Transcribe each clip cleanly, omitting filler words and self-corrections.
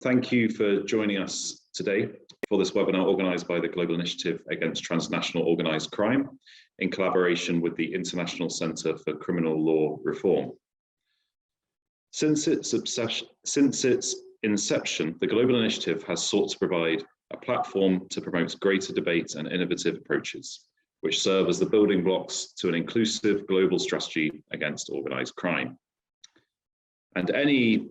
Thank you for joining us today for this webinar organised by the Global Initiative Against Transnational Organised Crime in collaboration with the International Centre for Criminal Law Reform. Since its inception, the Global Initiative has sought to provide a platform to promote greater debate and innovative approaches, which serve as the building blocks to an inclusive global strategy against organised crime. And any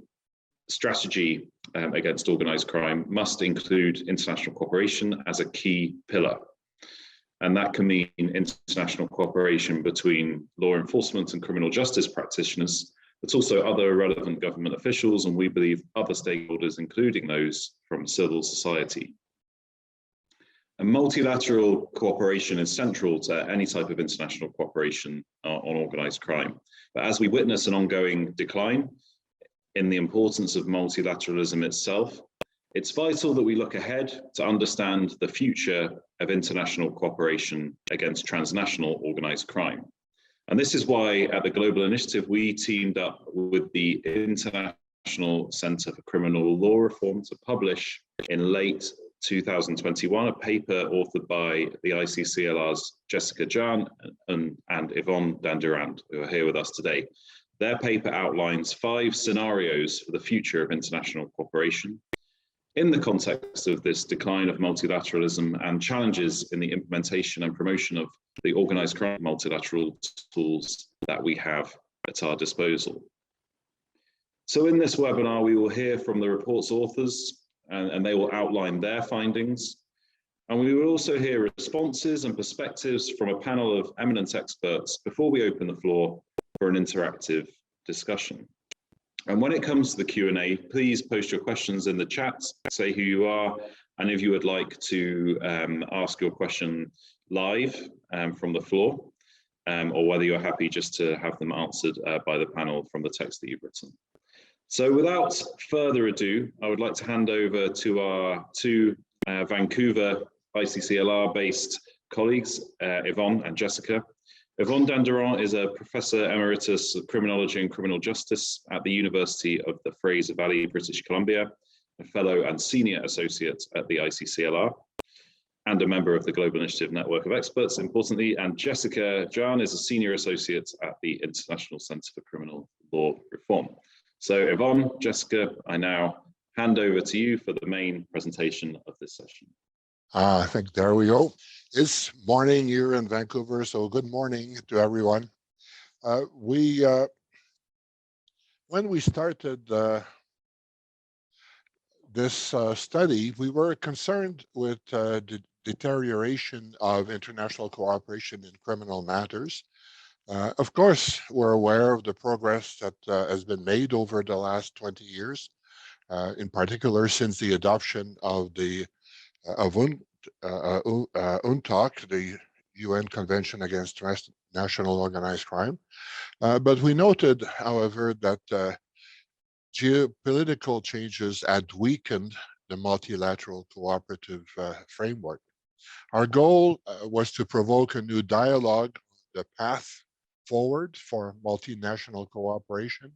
strategy against organised crime must include international cooperation as a key pillar. And that can mean international cooperation between law enforcement and criminal justice practitioners, but also other relevant government officials, and we believe other stakeholders, including those from civil society. And multilateral cooperation is central to any type of international cooperation on organised crime. But as we witness an ongoing decline in the importance of multilateralism itself, it's vital that we look ahead to understand the future of international cooperation against transnational organised crime. And this is why at the Global Initiative, we teamed up with the International Centre for Criminal Law Reform to publish in late 2021 a paper authored by the ICCLR's Jessica Jahn and Yvon Dandurand, who are here with us today. Their paper outlines 5 scenarios for the future of international cooperation in the context of this decline of multilateralism and challenges in the implementation and promotion of the organised crime multilateral tools that we have at our disposal. So in this webinar, we will hear from the report's authors and they will outline their findings. And we will also hear responses and perspectives from a panel of eminent experts before we open the floor for an interactive discussion. And when it comes to the Q&A, please post your questions in the chat, say who you are, and if you would like to ask your question live from the floor, or whether you're happy just to have them answered by the panel from the text that you've written. So without further ado, I would like to hand over to our 2 Vancouver ICCLR-based colleagues, Yvon and Jessica. Yvon Dandurand is a Professor Emeritus of Criminology and Criminal Justice at the University of the Fraser Valley, British Columbia, a Fellow and Senior Associate at the ICCLR, and a member of the Global Initiative Network of Experts, importantly. And Jessica Jahn is a Senior Associate at the International Centre for Criminal Law Reform. So Yvon, Jessica, I now hand over to you for the main presentation of this session. I think there we go. It's morning here in Vancouver, so good morning to everyone. When we started this study, we were concerned with the deterioration of international cooperation in criminal matters. Of course, we're aware of the progress that has been made over the last 20 years, in particular since the adoption of the UNTOC, the UN Convention Against Transnational Organized Crime. But we noted, however, that geopolitical changes had weakened the multilateral cooperative framework. Our goal was to provoke a new dialogue on the path forward for multinational cooperation,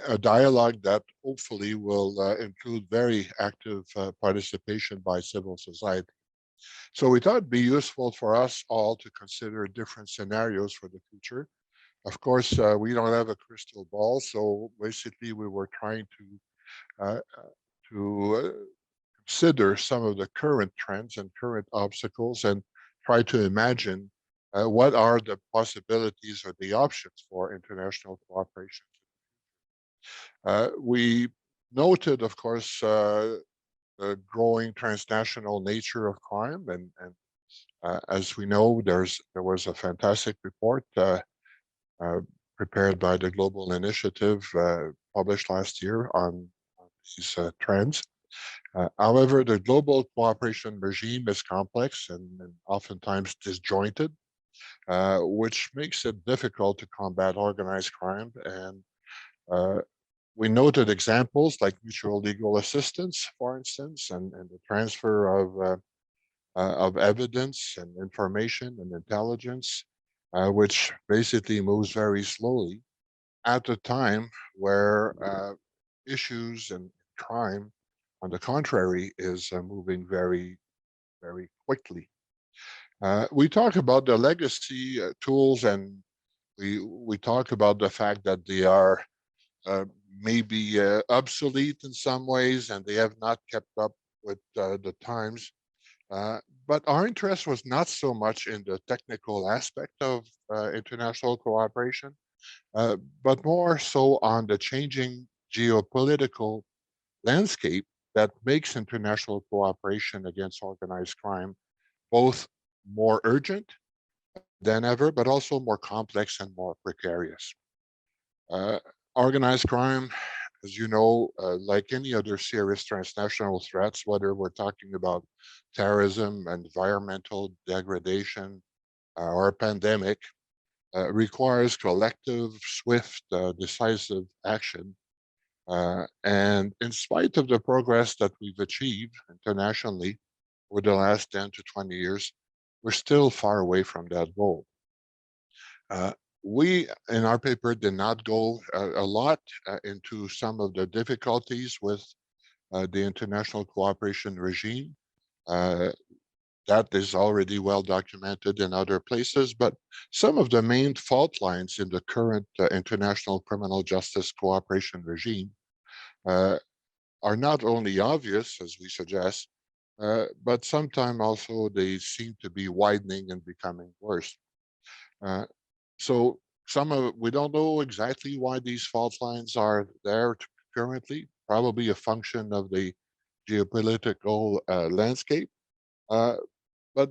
a dialogue that hopefully will include very active participation by civil society. So we thought it'd be useful for us all to consider different scenarios for the future. Of course, we don't have a crystal ball, so basically we were trying to consider some of the current trends and current obstacles and try to imagine what are the possibilities or the options for international cooperation. We noted, of course, the growing transnational nature of crime, and as we know, there was a fantastic report prepared by the Global Initiative, published last year on these trends. However, the global cooperation regime is complex and oftentimes disjointed, which makes it difficult to combat organized crime. And we noted examples like mutual legal assistance, for instance, and the transfer of evidence and information and intelligence, which basically moves very slowly at a time where issues and crime, on the contrary, is moving very, very quickly. We talk about the legacy tools, and we talk about the fact that they are maybe obsolete in some ways, and they have not kept up with the times. But our interest was not so much in the technical aspect of international cooperation, but more so on the changing geopolitical landscape that makes international cooperation against organized crime both more urgent than ever, but also more complex and more precarious. Uh, Organized crime, as you know, like any other serious transnational threats, whether we're talking about terrorism, environmental degradation, or a pandemic, requires collective, swift, decisive action. And in spite of the progress that we've achieved internationally over the last 10 to 20 years, we're still far away from that goal. We, in our paper, did not go a lot into some of the difficulties with the international cooperation regime. That is already well documented in other places, but some of the main fault lines in the current international criminal justice cooperation regime are not only obvious, as we suggest, but sometimes also they seem to be widening and becoming worse. So we don't know exactly why these fault lines are there currently, probably a function of the geopolitical landscape. But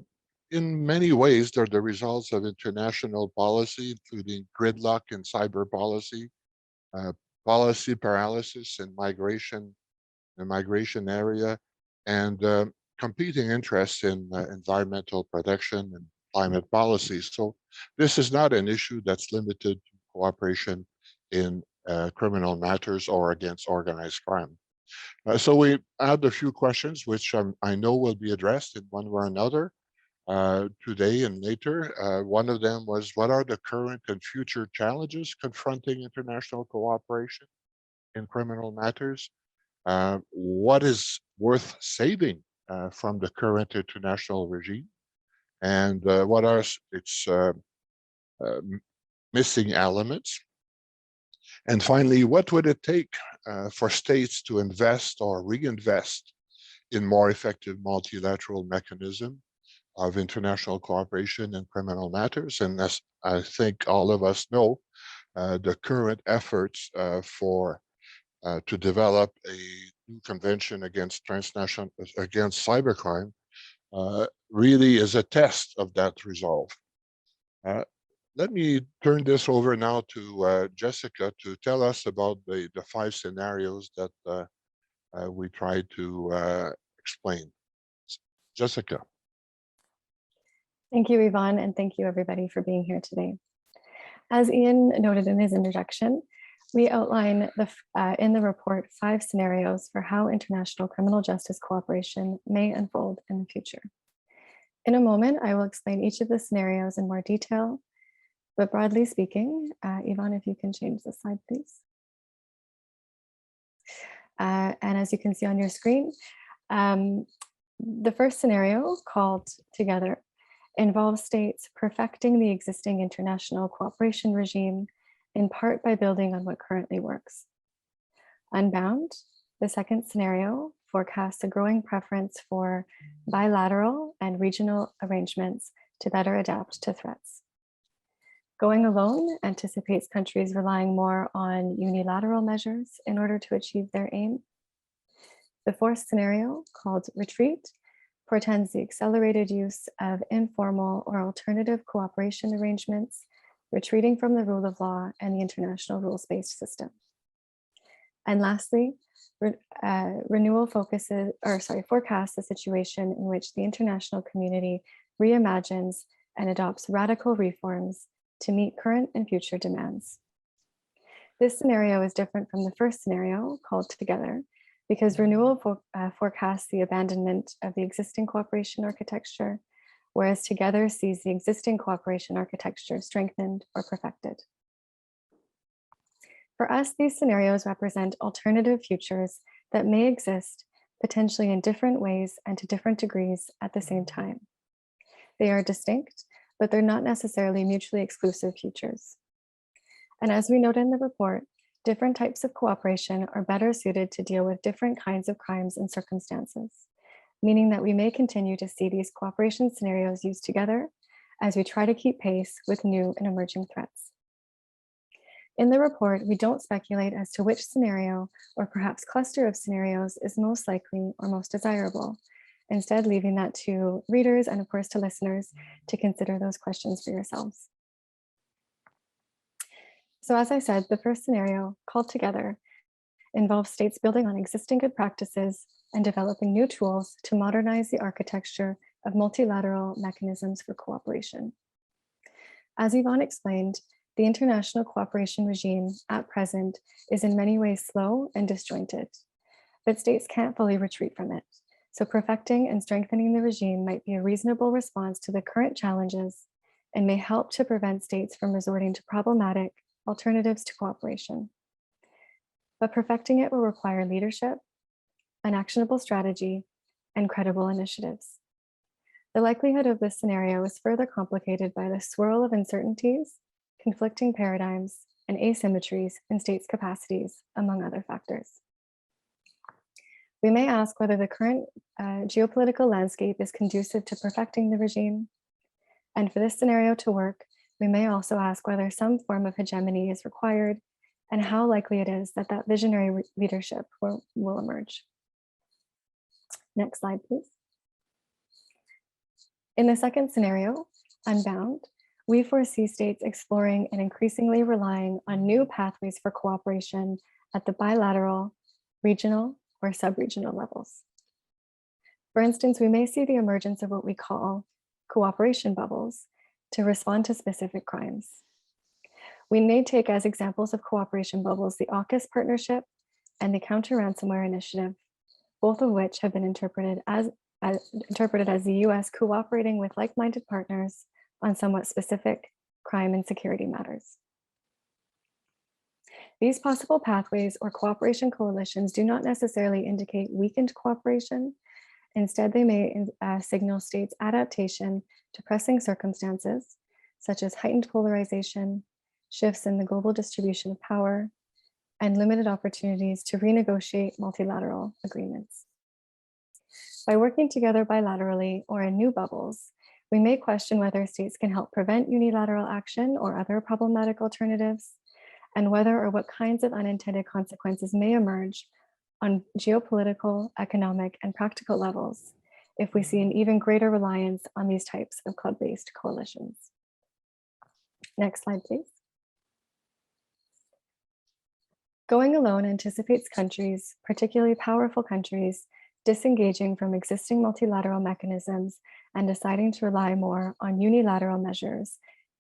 in many ways, they're the results of international policy, including gridlock in cyber policy, policy paralysis in the migration area, and competing interests in environmental protection and climate policy. So this is not an issue that's limited to cooperation in criminal matters or against organized crime. So we had a few questions, which I know will be addressed in one way or another today and later. One of them was, what are the current and future challenges confronting international cooperation in criminal matters? What is worth saving from the current international regime? And what are its missing elements? And finally, what would it take for states to invest or reinvest in more effective multilateral mechanism of international cooperation in criminal matters? And as I think all of us know, the current efforts to develop a new convention against cybercrime really is a test of that resolve. Let me turn this over now to Jessica to tell us about the 5 scenarios that we tried to explain. Jessica. Thank you, Yvon, and thank you everybody for being here today. As Ian noted in his introduction, we outline in the report 5 scenarios for how international criminal justice cooperation may unfold in the future. In a moment, I will explain each of the scenarios in more detail, but broadly speaking, Yvon, if you can change the slide, please. And as you can see on your screen, the first scenario, called Together, involves states perfecting the existing international cooperation regime, in part by building on what currently works. Unbound, the second scenario, forecasts a growing preference for bilateral and regional arrangements to better adapt to threats. Going Alone anticipates countries relying more on unilateral measures in order to achieve their aim. The fourth scenario, called Retreat, portends the accelerated use of informal or alternative cooperation arrangements, retreating from the rule of law and the international rules-based system. And lastly, forecasts a situation in which the international community reimagines and adopts radical reforms to meet current and future demands. This scenario is different from the first scenario, called Together, because Renewal forecasts the abandonment of the existing cooperation architecture, whereas Together sees the existing cooperation architecture strengthened or perfected. For us, these scenarios represent alternative futures that may exist potentially in different ways and to different degrees at the same time. They are distinct, but they're not necessarily mutually exclusive futures. And as we noted in the report, different types of cooperation are better suited to deal with different kinds of crimes and circumstances, meaning that we may continue to see these cooperation scenarios used together as we try to keep pace with new and emerging threats. In the report, we don't speculate as to which scenario or perhaps cluster of scenarios is most likely or most desirable, instead leaving that to readers and of course to listeners to consider those questions for yourselves. So as I said, the first scenario, called Together, involves states building on existing good practices and developing new tools to modernize the architecture of multilateral mechanisms for cooperation. As Yvon explained, the international cooperation regime at present is in many ways slow and disjointed, but states can't fully retreat from it. So perfecting and strengthening the regime might be a reasonable response to the current challenges and may help to prevent states from resorting to problematic alternatives to cooperation. But perfecting it will require leadership, an actionable strategy, and credible initiatives. The likelihood of this scenario is further complicated by the swirl of uncertainties, conflicting paradigms, and asymmetries in states' capacities, among other factors. We may ask whether the current geopolitical landscape is conducive to perfecting the regime. And for this scenario to work, we may also ask whether some form of hegemony is required and how likely it is that that visionary leadership will emerge. Next slide, please. In the second scenario, Unbound, we foresee states exploring and increasingly relying on new pathways for cooperation at the bilateral, regional, or sub-regional levels. For instance, we may see the emergence of what we call cooperation bubbles to respond to specific crimes. We may take as examples of cooperation bubbles the AUKUS partnership and the counter-ransomware initiative, both of which have been interpreted as the US cooperating with like-minded partners on somewhat specific crime and security matters. These possible pathways or cooperation coalitions do not necessarily indicate weakened cooperation. Instead, they may signal states' adaptation to pressing circumstances, such as heightened polarization, shifts in the global distribution of power, and limited opportunities to renegotiate multilateral agreements. By working together bilaterally or in new bubbles, we may question whether states can help prevent unilateral action or other problematic alternatives, and whether or what kinds of unintended consequences may emerge on geopolitical, economic, and practical levels if we see an even greater reliance on these types of club-based coalitions. Next slide, please. Going alone anticipates countries, particularly powerful countries, disengaging from existing multilateral mechanisms and deciding to rely more on unilateral measures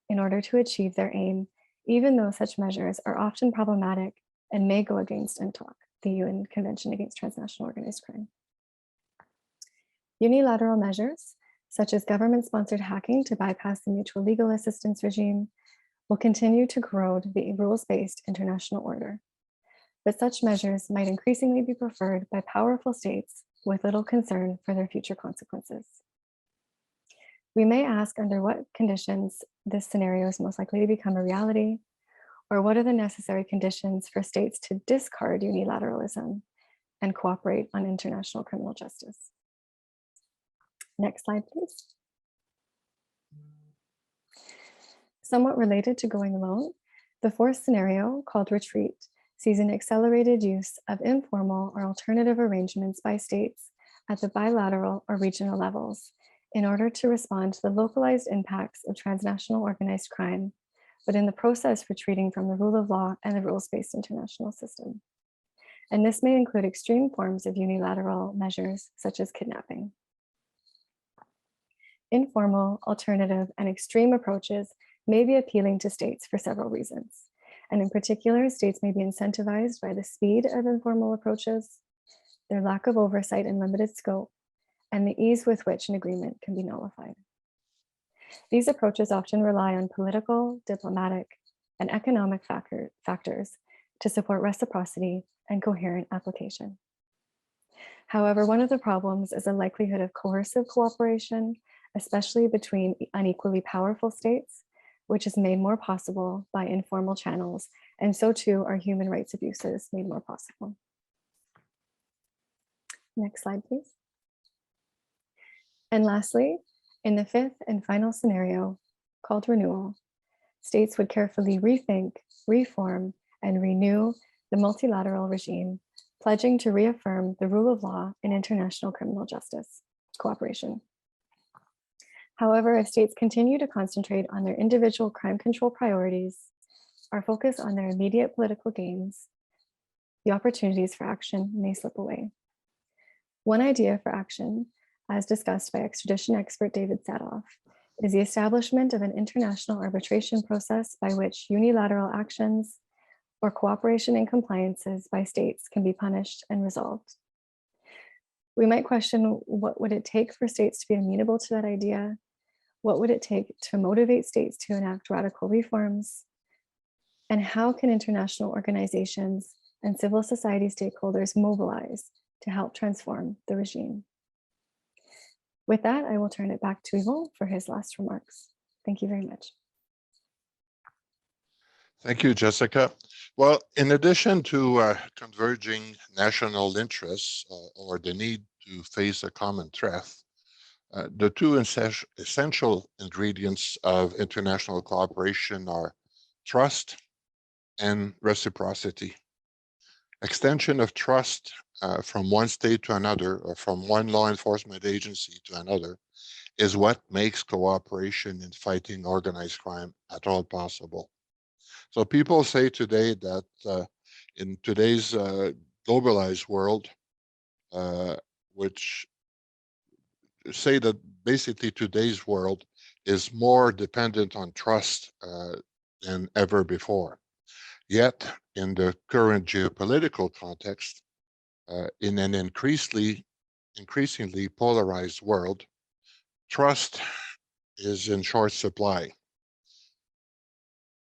in order to achieve their aim, even though such measures are often problematic and may go against GI-TOC, the UN Convention Against Transnational Organized Crime. Unilateral measures, such as government-sponsored hacking to bypass the mutual legal assistance regime, will continue to corrode the rules-based international order. But such measures might increasingly be preferred by powerful states with little concern for their future consequences. We may ask under what conditions this scenario is most likely to become a reality, or what are the necessary conditions for states to discard unilateralism and cooperate on international criminal justice. Next slide, please. Somewhat related to going alone, the fourth scenario, called Retreat, sees an accelerated use of informal or alternative arrangements by states at the bilateral or regional levels in order to respond to the localized impacts of transnational organized crime, but in the process retreating from the rule of law and the rules-based international system. And this may include extreme forms of unilateral measures, such as kidnapping. Informal, alternative, and extreme approaches may be appealing to states for several reasons. And in particular, states may be incentivized by the speed of informal approaches, their lack of oversight and limited scope, and the ease with which an agreement can be nullified. These approaches often rely on political, diplomatic, and economic factors to support reciprocity and coherent application. However, one of the problems is the likelihood of coercive cooperation, especially between unequally powerful states, which is made more possible by informal channels, and so too are human rights abuses made more possible. Next slide, please. And lastly, in the fifth and final scenario, called renewal, states would carefully rethink, reform, and renew the multilateral regime, pledging to reaffirm the rule of law and international criminal justice cooperation. However, if states continue to concentrate on their individual crime control priorities, or focus on their immediate political gains, the opportunities for action may slip away. One idea for action, as discussed by extradition expert David Sadoff, is the establishment of an international arbitration process by which unilateral actions or cooperation and compliances by states can be punished and resolved. We might question, what would it take for states to be amenable to that idea? What would it take to motivate states to enact radical reforms? And how can international organizations and civil society stakeholders mobilize to help transform the regime? With that, I will turn it back to Yvon for his last remarks. Thank you very much. Thank you, Jessica. Well, in addition to converging national interests or the need to face a common threat, the two essential ingredients of international cooperation are trust and reciprocity. Extension of trust from one state to another, or from one law enforcement agency to another, is what makes cooperation in fighting organized crime at all possible. So people say today that in today's globalized world, which say that basically today's world is more dependent on trust than ever before. Yet, in the current geopolitical context, in an increasingly polarized world, trust is in short supply.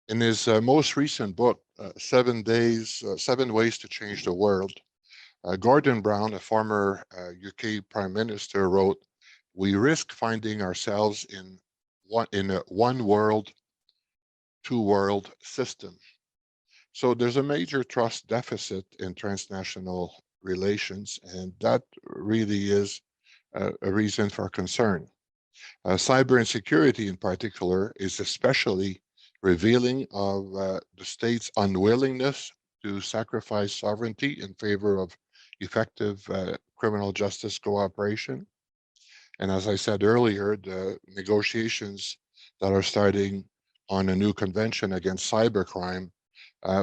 In his most recent book, 7 Ways to Change the World, Gordon Brown, a former UK Prime Minister, wrote, "We risk finding ourselves in a one world, two world system." So there's a major trust deficit in transnational relations, and that really is a reason for concern. Cyber insecurity in particular is especially revealing of the state's unwillingness to sacrifice sovereignty in favor of effective criminal justice cooperation. And as I said earlier, the negotiations that are starting on a new convention against cybercrime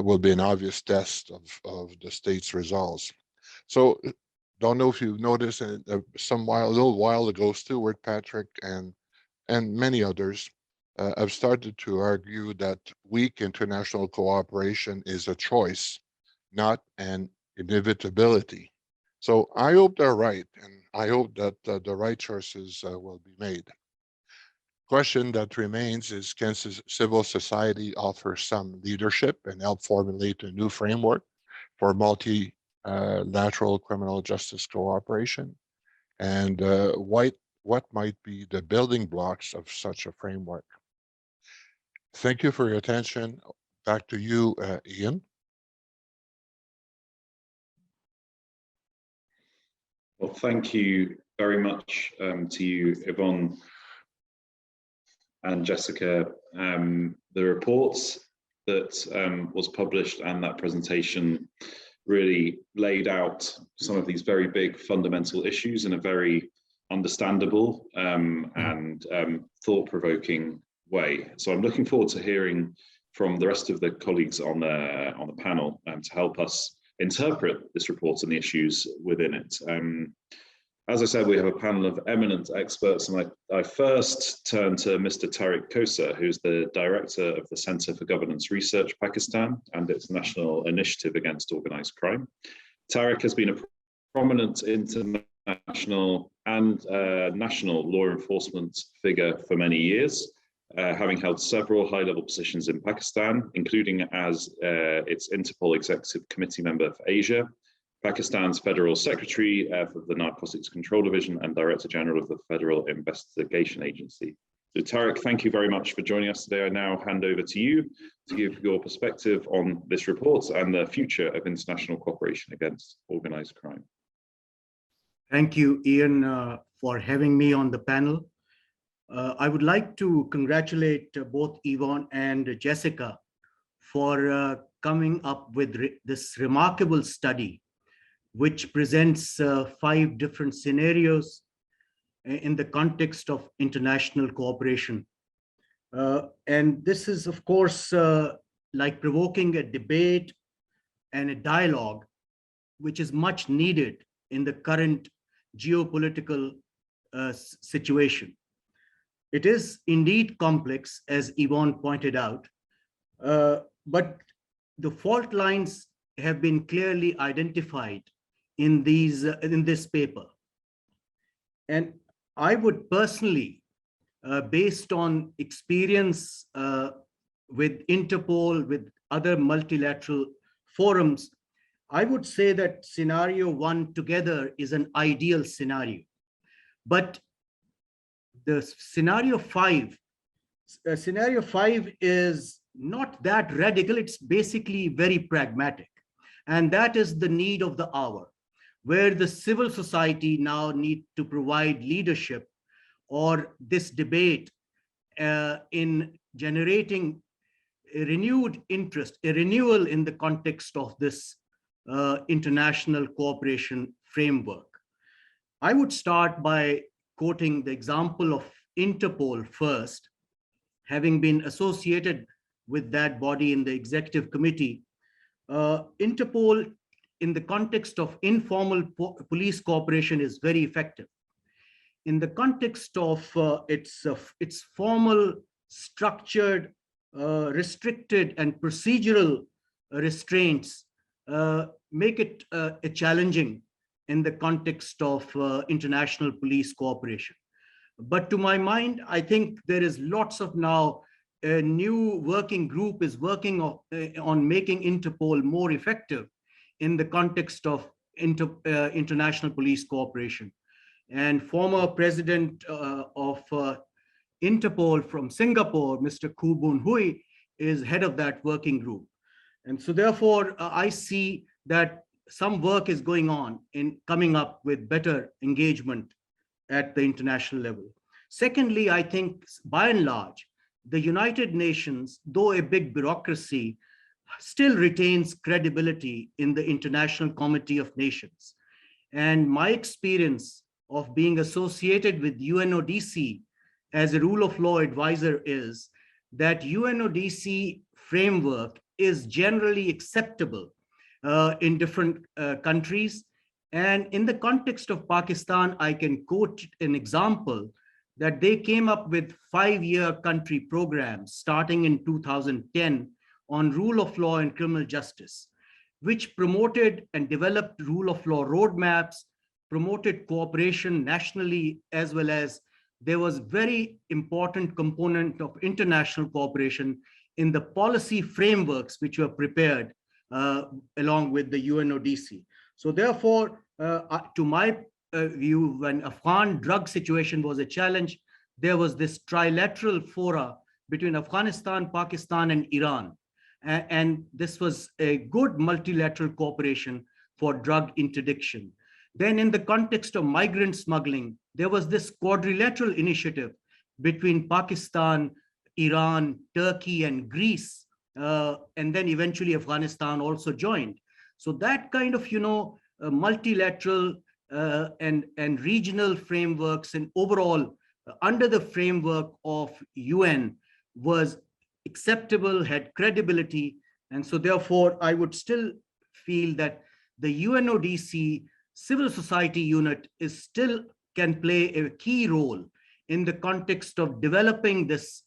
will be an obvious test of the state's resolve. So, don't know if you've noticed, a little while ago, Stuart, Patrick, and many others have started to argue that weak international cooperation is a choice, not an inevitability. So I hope they're right, and I hope that the right choices will be made. Question that remains is, can civil society offer some leadership and help formulate a new framework for multilateral criminal justice cooperation? And what might be the building blocks of such a framework? Thank you for your attention. Back to you, Ian. Well, thank you very much to you, Yvon and Jessica. The reports that was published and that presentation really laid out some of these very big fundamental issues in a very understandable and thought-provoking way. So I'm looking forward to hearing from the rest of the colleagues on the panel to help us interpret this report and the issues within it. As I said, we have a panel of eminent experts, and I first turn to Mr. Tariq Kosa, who's the director of the Center for Governance Research Pakistan and its National Initiative Against Organized Crime. Tariq has been a prominent international and national law enforcement figure for many years, having held several high-level positions in Pakistan, including as its Interpol Executive Committee member for Asia, Pakistan's Federal Secretary for the Narcotics Control Division and Director General of the Federal Investigation Agency. So Tariq, thank you very much for joining us today. I now hand over to you to give your perspective on this report and the future of international cooperation against organized crime. Thank you, Ian, for having me on the panel. I would like to congratulate both Yvon and Jessica for coming up with this remarkable study, which presents 5 different scenarios in the context of international cooperation. And this is, of course, like provoking a debate and a dialogue, which is much needed in the current geopolitical situation. It is indeed complex, as Yvon pointed out, but the fault lines have been clearly identified in this paper. And I would personally, based on experience with Interpol, with other multilateral forums, I would say that scenario 1 together is an ideal scenario. But the scenario 5 is not that radical. It's basically very pragmatic. And that is the need of the hour, where the civil society now need to provide leadership or this debate in generating a renewed interest, a renewal in the context of this international cooperation framework. I would start by quoting the example of Interpol first. Having been associated with that body in the executive committee, Interpol in the context of informal police cooperation is very effective. In the context of its formal, structured, restricted and procedural restraints make it challenging in the context of international police cooperation. But to my mind, I think there is lots of now a new working group is working on making Interpol more effective in the context of international police cooperation. And former president of Interpol from Singapore, Mr. Koo Boon Hui, is head of that working group. And so therefore, I see that some work is going on in coming up with better engagement at the international level. Secondly, I think by and large, the United Nations, though a big bureaucracy, still retains credibility in the International Committee of Nations. And my experience of being associated with UNODC as a rule of law advisor is that UNODC framework is generally acceptable in different countries. And in the context of Pakistan, I can quote an example that they came up with 5-year country programs starting in 2010 on rule of law and criminal justice, which promoted and developed rule of law roadmaps, promoted cooperation nationally, as well as there was very important component of international cooperation in the policy frameworks which were prepared along with the UNODC. So therefore, to my view, when Afghan drug situation was a challenge, there was this trilateral fora between Afghanistan, Pakistan, and Iran. And this was a good multilateral cooperation for drug interdiction. Then in the context of migrant smuggling, there was this quadrilateral initiative between Pakistan, Iran, Turkey, and Greece. And then eventually Afghanistan also joined. So that kind of, multilateral and regional frameworks and overall under the framework of UN was acceptable, had credibility. And so therefore, I would still feel that the UNODC civil society unit is still can play a key role in the context of developing this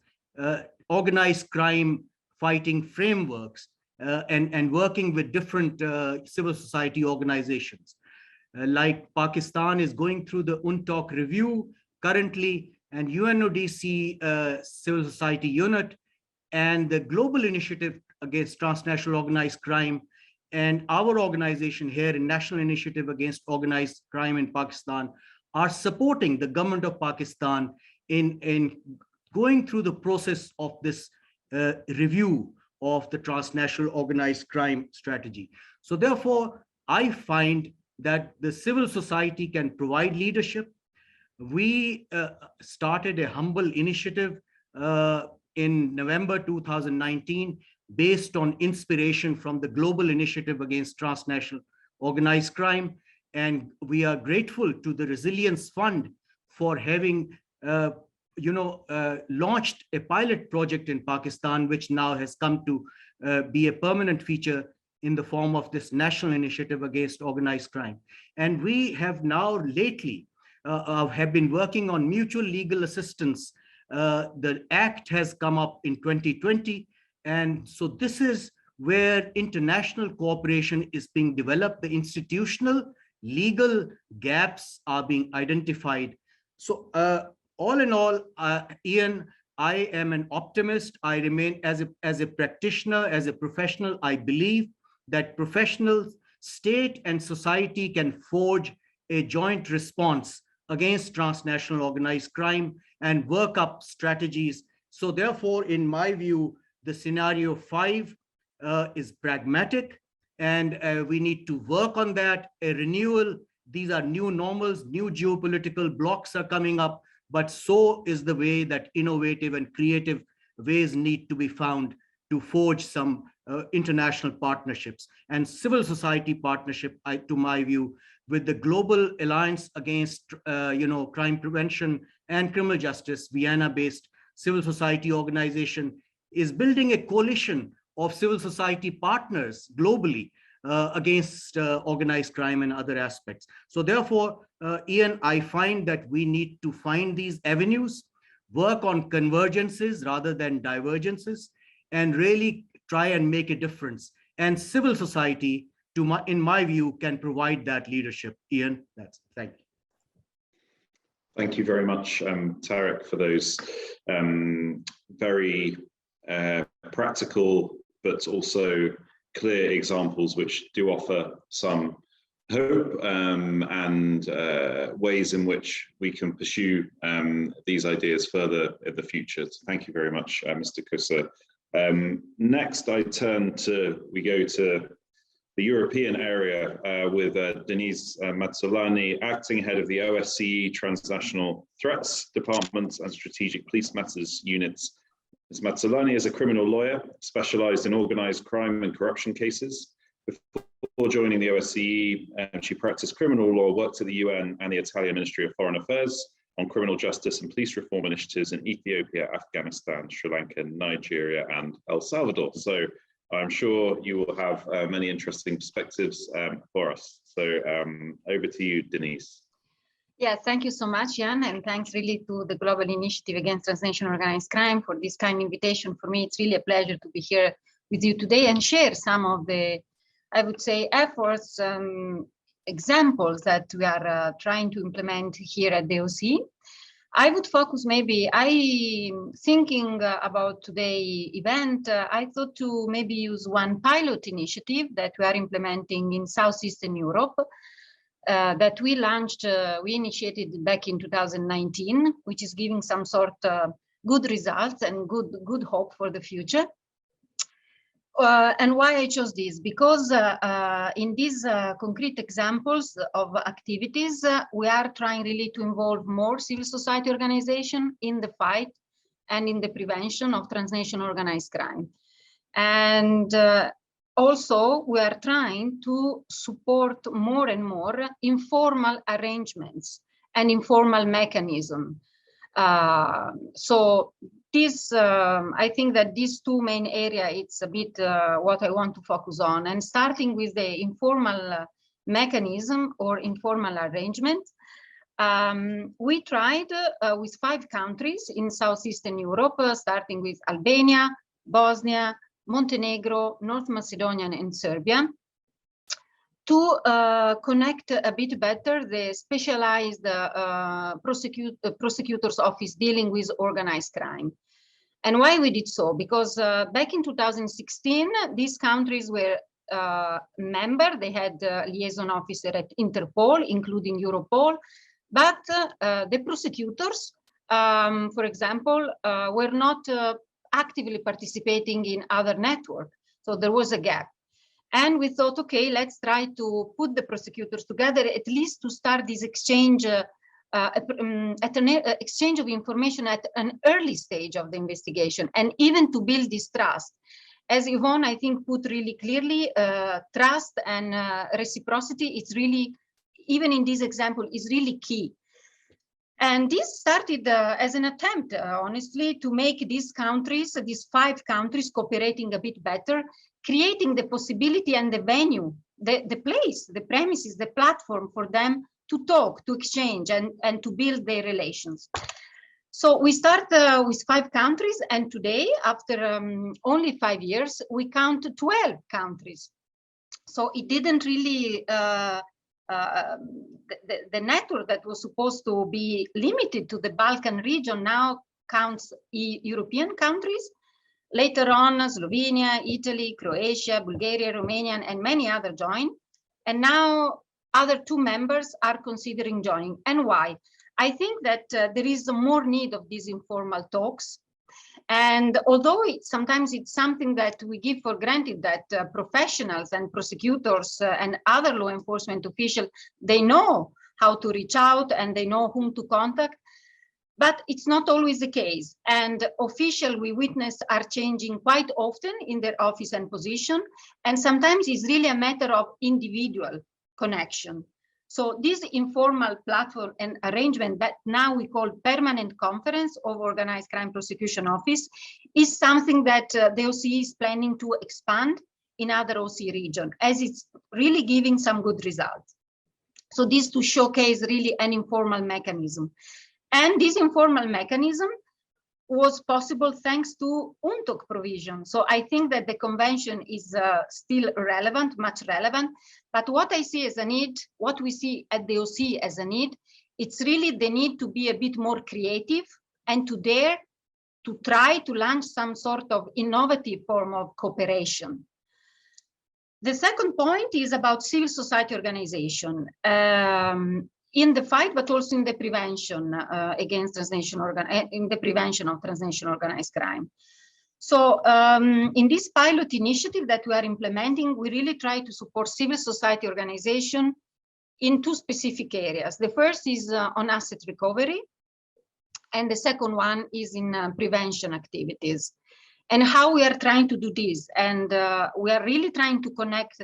organized crime fighting frameworks and working with different civil society organizations. Like Pakistan is going through the UNTOC review currently, and UNODC civil society unit and the global initiative against transnational organized crime and our organization here in National Initiative Against Organized Crime in Pakistan are supporting the government of Pakistan in going through the process of this review of the transnational organized crime strategy. So therefore, I find that the civil society can provide leadership. We started a humble initiative in November 2019 based on inspiration from the Global Initiative Against Transnational Organized Crime. And we are grateful to the Resilience Fund for having launched a pilot project in Pakistan, which now has come to be a permanent feature in the form of this National Initiative Against Organized Crime. And we have now lately have been working on mutual legal assistance. The Act has come up in 2020. And so this is where international cooperation is being developed. The institutional legal gaps are being identified. So all in all, Ian, I am an optimist. I remain as a practitioner, as a professional. I believe that professionals, state and society can forge a joint response against transnational organized crime and work up strategies. So therefore, in my view, the scenario 5 is pragmatic, and we need to work on that. A renewal, these are new normals, new geopolitical blocks are coming up, but so is the way that innovative and creative ways need to be found to forge some international partnerships and civil society partnership, to my view, with the Global Alliance Against Crime Prevention and Criminal Justice, Vienna-based civil society organization, is building a coalition of civil society partners globally against organized crime and other aspects. So therefore, Ian, I find that we need to find these avenues, work on convergences rather than divergences, and really try and make a difference. And civil society, in my view, can provide that leadership. Ian, thank you. Thank you very much, Tariq, for those very practical, but also clear examples which do offer some hope and ways in which we can pursue these ideas further in the future. So thank you very much, Mr. Kusa. Next, we go to the European area with Denise Mazzolani, acting head of the OSCE Transnational Threats Department and Strategic Police Matters Units. Ms. Mazzolani is a criminal lawyer specialized in organized crime and corruption cases. Before joining the OSCE, she practiced criminal law, worked at the UN and the Italian Ministry of Foreign Affairs on criminal justice and police reform initiatives in Ethiopia, Afghanistan, Sri Lanka, Nigeria, and El Salvador. So I'm sure you will have many interesting perspectives for us. So over to you, Denise. Yeah, thank you so much, Jan, and thanks really to the Global Initiative Against Transnational Organized Crime for this kind invitation. For me, it's really a pleasure to be here with you today and share some of the, I would say, efforts, examples that we are trying to implement here at the OSCE. I would focus thinking about today's event, I thought to maybe use one pilot initiative that we are implementing in Southeastern Europe that we initiated back in 2019, which is giving some sort of good results and good hope for the future. And why I chose this? Because in these concrete examples of activities, we are trying really to involve more civil society organization in the fight and in the prevention of transnational organized crime. And also, we are trying to support more and more informal arrangements and informal mechanism. So this, I think that these two main areas, it's a bit what I want to focus on. And starting with the informal mechanism or informal arrangement, we tried with 5 countries in Southeastern Europe, starting with Albania, Bosnia, Montenegro, North Macedonia, and Serbia, to connect a bit better the specialized prosecutor's office dealing with organized crime. And why we did so? Because back in 2016, these countries were member. They had a liaison officer at Interpol, including Europol, but the prosecutors, for example, were not actively participating in other networks. So there was a gap. And we thought, okay, let's try to put the prosecutors together, at least to start this exchange, exchange of information at an early stage of the investigation, and even to build this trust. As Yvon, I think, put really clearly, trust and reciprocity, it's really, even in this example, is really key. And this started as an attempt, honestly, to make these countries, these 5 countries, cooperating a bit better, creating the possibility and the venue, the place, the premises, the platform for them to talk, to exchange, and to build their relations. So we start with 5 countries, and today, after only 5 years, we count 12 countries. So it didn't really, the network that was supposed to be limited to the Balkan region now counts European countries. Later on, Slovenia, Italy, Croatia, Bulgaria, Romania, and many others joined. And now other 2 members are considering joining. And why? I think that there is more need of these informal talks. And although sometimes it's something that we give for granted, that professionals and prosecutors and other law enforcement officials, they know how to reach out and they know whom to contact, but it's not always the case. And officials we witness are changing quite often in their office and position. And sometimes it's really a matter of individual connection. So this informal platform and arrangement that now we call Permanent Conference of Organized Crime Prosecution Office is something that the OC is planning to expand in other OC regions, as it's really giving some good results. So this to showcase really an informal mechanism. And this informal mechanism was possible thanks to UNTOC provision. So I think that the convention is still relevant, much relevant. But what I see as a need, what we see at the OC as a need, it's really the need to be a bit more creative and to dare to try to launch some sort of innovative form of cooperation. The second point is about civil society organization. In the fight, but also in the prevention against transnational in the prevention of transnational organized crime. So in this pilot initiative that we are implementing, we really try to support civil society organization in 2 specific areas. The first is on asset recovery, and the second one is in prevention activities. And how we are trying to do this, and we are really trying to connect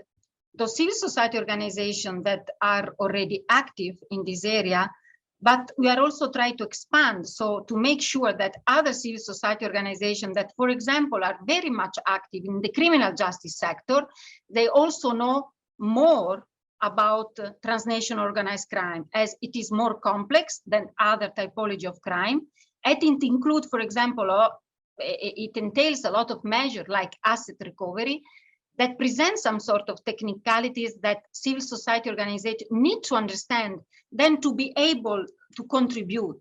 those civil society organizations that are already active in this area, but we are also trying to expand, so to make sure that other civil society organizations that, for example, are very much active in the criminal justice sector, they also know more about transnational organized crime, as it is more complex than other typology of crime. And it includes, for example, it entails a lot of measures like asset recovery, that present some sort of technicalities that civil society organizations need to understand, then to be able to contribute.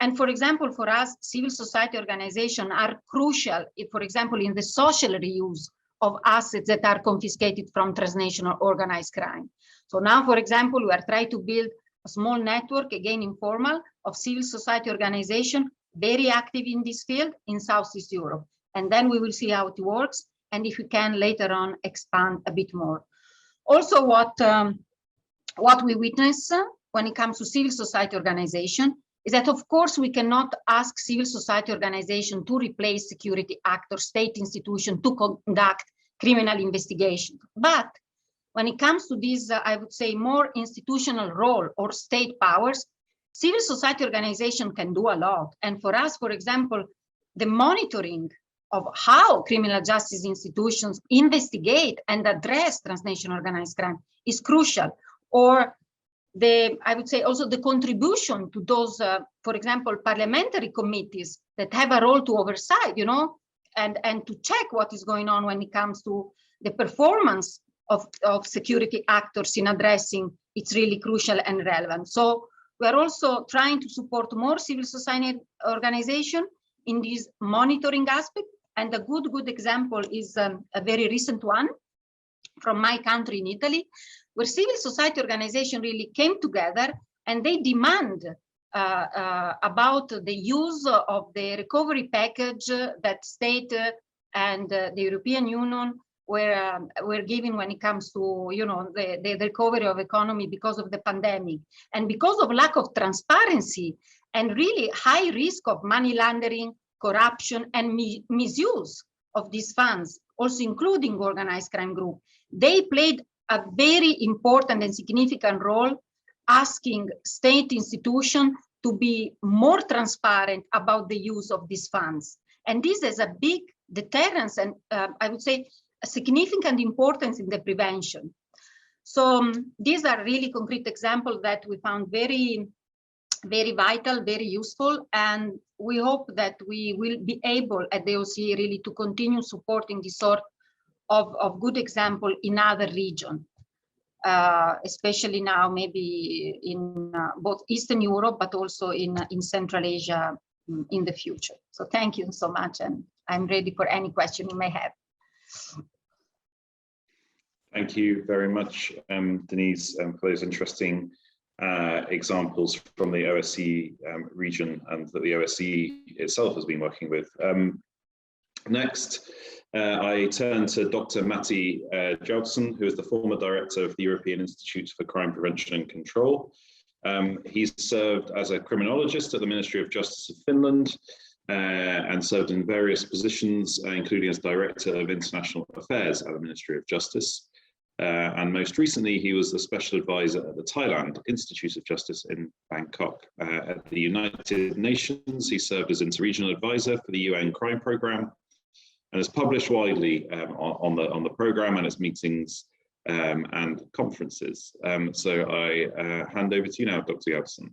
And for example, for us, civil society organizations are crucial, if, for example, in the social reuse of assets that are confiscated from transnational organized crime. So now, for example, we are trying to build a small network, again informal, of civil society organizations very active in this field in Southeast Europe. And then we will see how it works. And if we can later on expand a bit more. Also, what we witness when it comes to civil society organization is that, of course, we cannot ask civil society organization to replace security actors, state institutions to conduct criminal investigation. But when it comes to this, I would say, more institutional role or state powers, civil society organization can do a lot. And for us, for example, the monitoring of how criminal justice institutions investigate and address transnational organized crime is crucial. Or I would say also the contribution to those, for example, parliamentary committees that have a role to oversight, you know, and to check what is going on when it comes to the performance of security actors in addressing, it's really crucial and relevant. So we are also trying to support more civil society organization in this monitoring aspect. And a good example is a very recent one from my country in Italy, where civil society organizations really came together and they demand about the use of the recovery package that state and the European Union were giving when it comes to, you know, the recovery of economy because of the pandemic, and because of lack of transparency and really high risk of money laundering, corruption, and misuse of these funds, also including organized crime group. They played a very important and significant role asking state institutions to be more transparent about the use of these funds. And this is a big deterrence and I would say a significant importance in the prevention. So these are really concrete examples that we found very, very vital, very useful, and we hope that we will be able at the OSCE really to continue supporting this sort of good example in other regions, especially now maybe in both Eastern Europe, but also in Central Asia in the future. So thank you so much, and I'm ready for any question you may have. Thank you very much, Denise, for those interesting examples from the OSCE region and that the OSCE itself has been working with. Next, I turn to Dr. Matti Jautsson, who is the former director of the European Institute for Crime Prevention and Control. He's served as a criminologist at the Ministry of Justice of Finland and served in various positions, including as Director of International Affairs at the Ministry of Justice. And most recently, he was the special advisor at the Thailand Institute of Justice in Bangkok. At the United Nations, he served as interregional advisor for the UN Crime Programme and has published widely on the programme and its meetings and conferences. So I hand over to you now, Dr. Jautsson.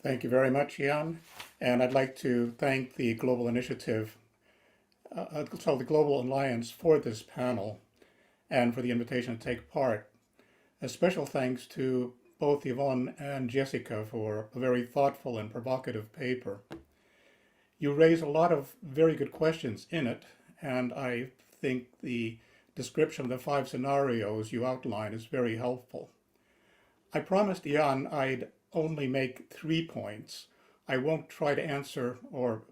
Thank you very much, Jan. And I'd like to thank the Global Initiative, the Global Alliance for this panel and for the invitation to take part. A special thanks to both Yvon and Jessica for a very thoughtful and provocative paper. You raise a lot of very good questions in it, and I think the description of the 5 scenarios you outline is very helpful. I promised Jan I'd only make 3 points. I won't try to answer or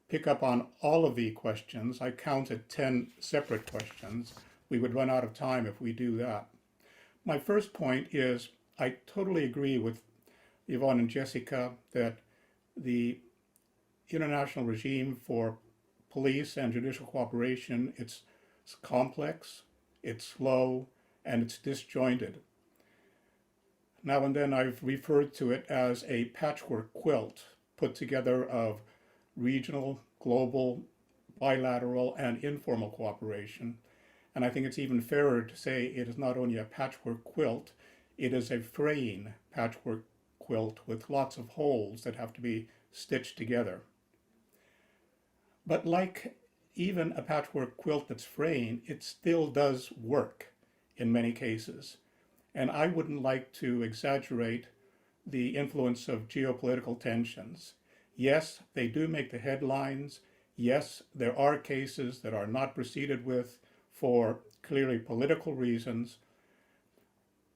pick up on all of the questions. I counted 10 separate questions. We would run out of time if we do that. My first point is I totally agree with Yvon and Jessica that the international regime for police and judicial cooperation, it's complex, it's slow, and it's disjointed. Now and then I've referred to it as a patchwork quilt put together of regional, global, bilateral, and informal cooperation. And I think it's even fairer to say it is not only a patchwork quilt, it is a fraying patchwork quilt with lots of holes that have to be stitched together. But like even a patchwork quilt that's fraying, it still does work in many cases. And I wouldn't like to exaggerate the influence of geopolitical tensions. Yes, they do make the headlines. Yes, there are cases that are not proceeded with for clearly political reasons,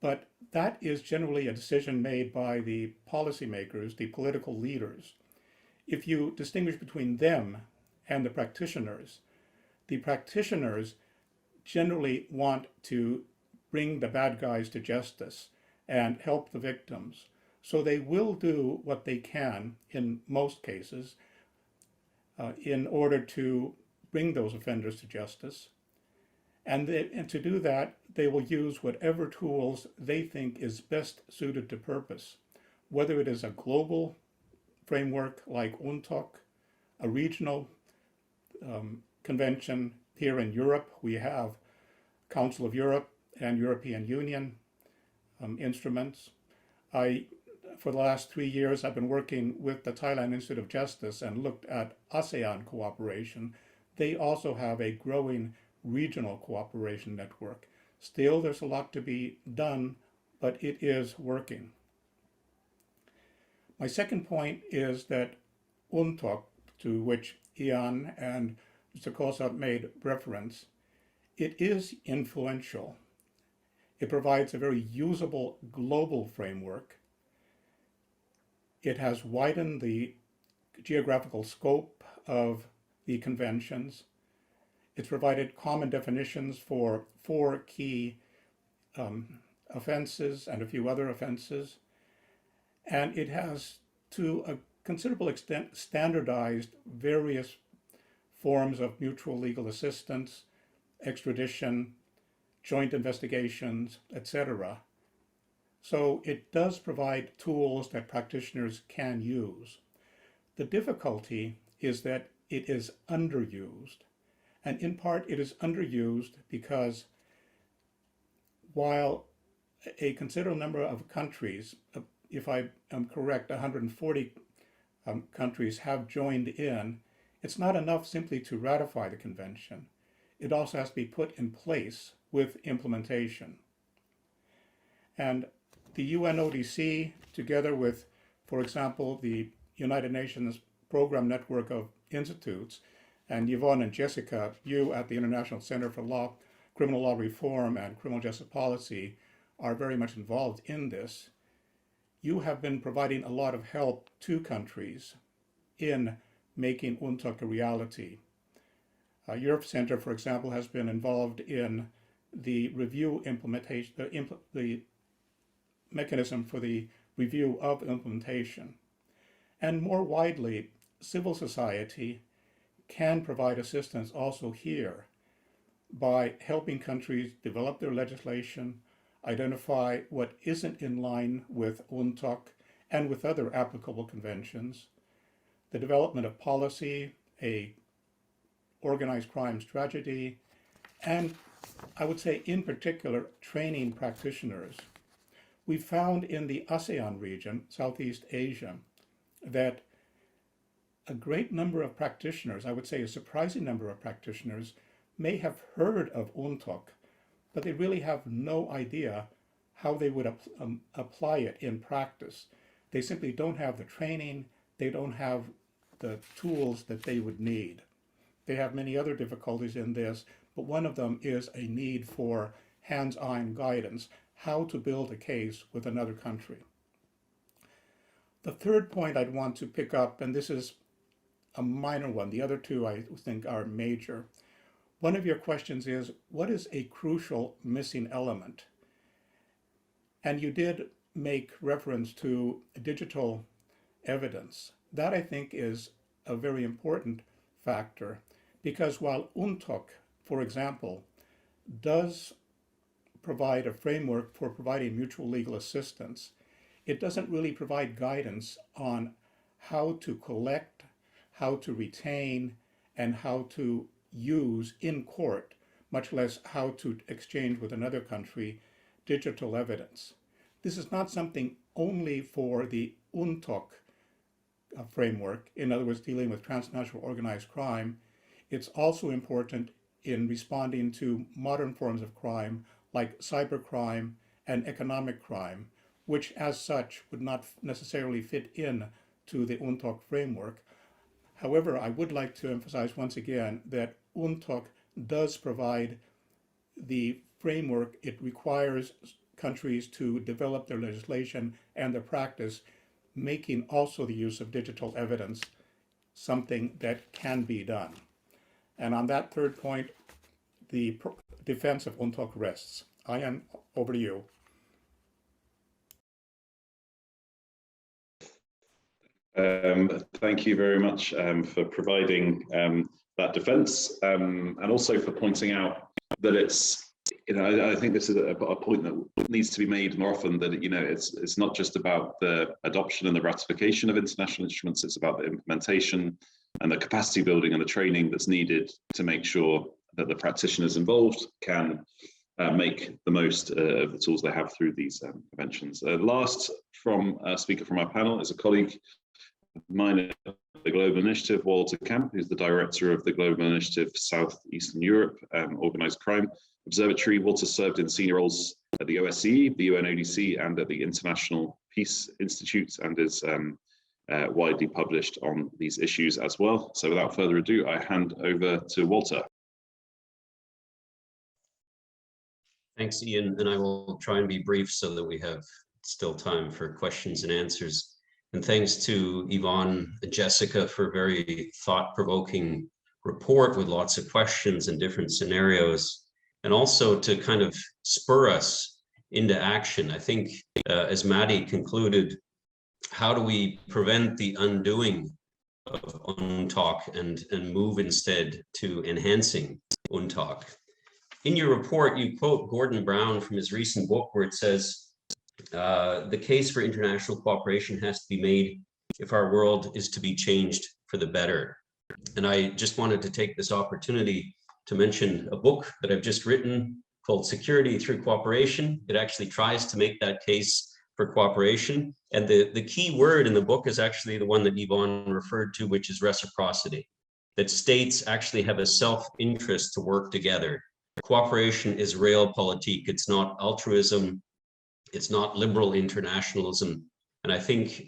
but that is generally a decision made by the policymakers, the political leaders. If you distinguish between them and the practitioners generally want to bring the bad guys to justice and help the victims. So they will do what they can in most cases in order to bring those offenders to justice. And to do that, they will use whatever tools they think is best suited to purpose, whether it is a global framework like UNTOC, a regional convention. Here in Europe, we have Council of Europe and European Union instruments. For the last 3 years, I've been working with the Thailand Institute of Justice and looked at ASEAN cooperation. They also have a growing regional cooperation network. Still, there's a lot to be done, but it is working. My second point is that UNTOC, to which Ian and Mr. Kosa made reference, it is influential. It provides a very usable global framework. It has widened the geographical scope of the conventions. It's provided common definitions for 4 key offenses and a few other offenses. And it has, to a considerable extent, standardized various forms of mutual legal assistance, extradition, joint investigations, etc. So it does provide tools that practitioners can use. The difficulty is that it is underused. And in part, it is underused because while a considerable number of countries, if I am correct, 140 countries have joined in, it's not enough simply to ratify the convention. It also has to be put in place with implementation. And the UNODC, together with, for example, the United Nations Program Network of Institutes, and Yvon and Jessica, you at the International Center for Criminal Law Reform and Criminal Justice Policy are very much involved in this. You have been providing a lot of help to countries in making UNTOC a reality. Your center, for example, has been involved in the review implementation, the mechanism for the review of implementation. And more widely, civil society can provide assistance also here by helping countries develop their legislation, identify what isn't in line with UNTOC and with other applicable conventions, the development of policy, a organized crime strategy, and I would say in particular, training practitioners. We found in the ASEAN region, Southeast Asia, that a great number of practitioners, I would say a surprising number of practitioners, may have heard of UNTOC, but they really have no idea how they would apply it in practice. They simply don't have the training, they don't have the tools that they would need. They have many other difficulties in this, but one of them is a need for hands-on guidance, how to build a case with another country. The third point I'd want to pick up, and this is a minor one, the other two I think are major. One of your questions is, what is a crucial missing element? And you did make reference to digital evidence. That I think is a very important factor, because while UNTOC, for example, does provide a framework for providing mutual legal assistance, it doesn't really provide guidance on how to collect, how to retain, and how to use in court, much less how to exchange with another country, digital evidence. This is not something only for the UNTOC framework, in other words, dealing with transnational organized crime. It's also important in responding to modern forms of crime like cybercrime and economic crime, which as such would not necessarily fit in to the UNTOC framework. However, I would like to emphasize once again that UNTOC does provide the framework. It requires countries to develop their legislation and their practice, making also the use of digital evidence something that can be done. And on that third point, the defense of UNTOC rests. Ian, over to you. Thank you very much for providing that defense and also for pointing out that it's, I think this is a point that needs to be made more often, that, it's not just about the adoption and the ratification of international instruments, it's about the implementation and the capacity building and the training that's needed to make sure that the practitioners involved can make the most of the tools they have through these conventions. Last from a speaker from our panel is a colleague of mine at the Global Initiative, Walter Camp, who's the director of the Global Initiative Southeastern Europe Organised Crime Observatory. Walter served in senior roles at the OSCE, the UNODC, and at the International Peace Institute, and is widely published on these issues as well. So without further ado, I hand over to Walter. Thanks, Ian, and I will try and be brief so that we have still time for questions and answers. And thanks to Yvon and Jessica for a very thought-provoking report with lots of questions and different scenarios, and also to kind of spur us into action. I think, as Maddie concluded, how do we prevent the undoing of UNTOC and move instead to enhancing UNTOC? In your report, you quote Gordon Brown from his recent book where it says, the case for international cooperation has to be made if our world is to be changed for the better. And I just wanted to take this opportunity to mention a book that I've just written called Security Through Cooperation. It actually tries to make that case for cooperation. And the key word in the book is actually the one that Yvon referred to, which is reciprocity, that states actually have a self-interest to work together. Cooperation is realpolitik. It's not altruism. It's not liberal internationalism. And I think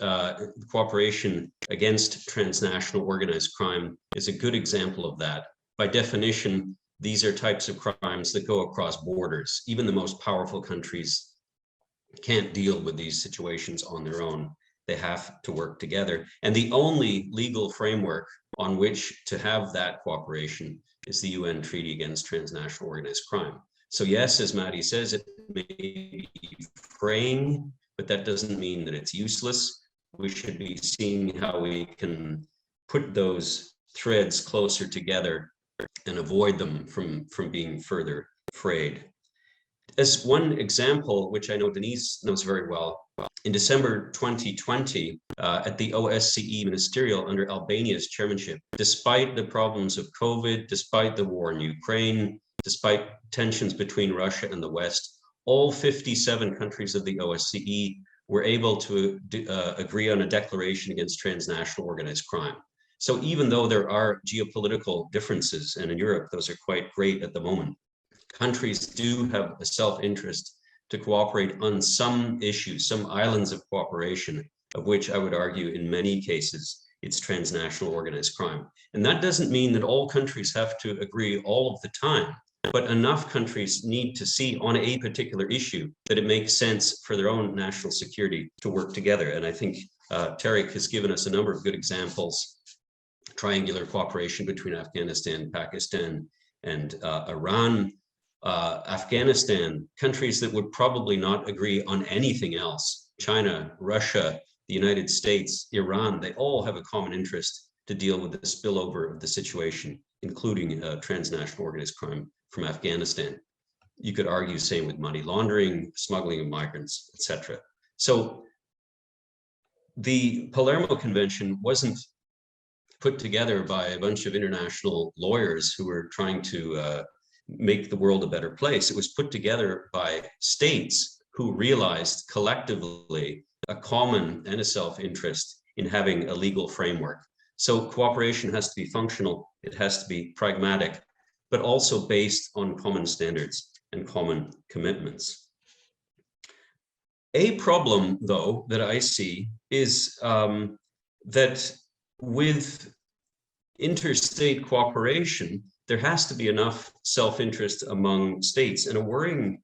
cooperation against transnational organized crime is a good example of that. By definition, these are types of crimes that go across borders. Even the most powerful countries can't deal with these situations on their own. They have to work together. And the only legal framework on which to have that cooperation is the UN Treaty Against Transnational Organized Crime. So yes, as Maddie says, it may be fraying, but that doesn't mean that it's useless. We should be seeing how we can put those threads closer together and avoid them from being further frayed. As one example, which I know Denise knows very well, in December 2020, at the OSCE Ministerial under Albania's chairmanship, despite the problems of COVID, despite the war in Ukraine, despite tensions between Russia and the West, all 57 countries of the OSCE were able to agree on a declaration against transnational organized crime. So even though there are geopolitical differences, and in Europe, those are quite great at the moment, countries do have a self-interest to cooperate on some issues, some islands of cooperation, of which I would argue in many cases, it's transnational organized crime. And that doesn't mean that all countries have to agree all of the time, but enough countries need to see on a particular issue that it makes sense for their own national security to work together. And I think Tariq has given us a number of good examples, triangular cooperation between Afghanistan, Pakistan, and Iran. Afghanistan, countries that would probably not agree on anything else, China, Russia, the United States, Iran, they all have a common interest to deal with the spillover of the situation, including transnational organized crime from Afghanistan. You could argue same with money laundering, smuggling of migrants, etc. So the Palermo Convention wasn't put together by a bunch of international lawyers who were trying to make the world a better place. It was put together by states who realized collectively a common and a self-interest in having a legal framework. So cooperation has to be functional, it has to be pragmatic, but also based on common standards and common commitments. A problem, though, that I see is that with interstate cooperation, there has to be enough self-interest among states. And a worrying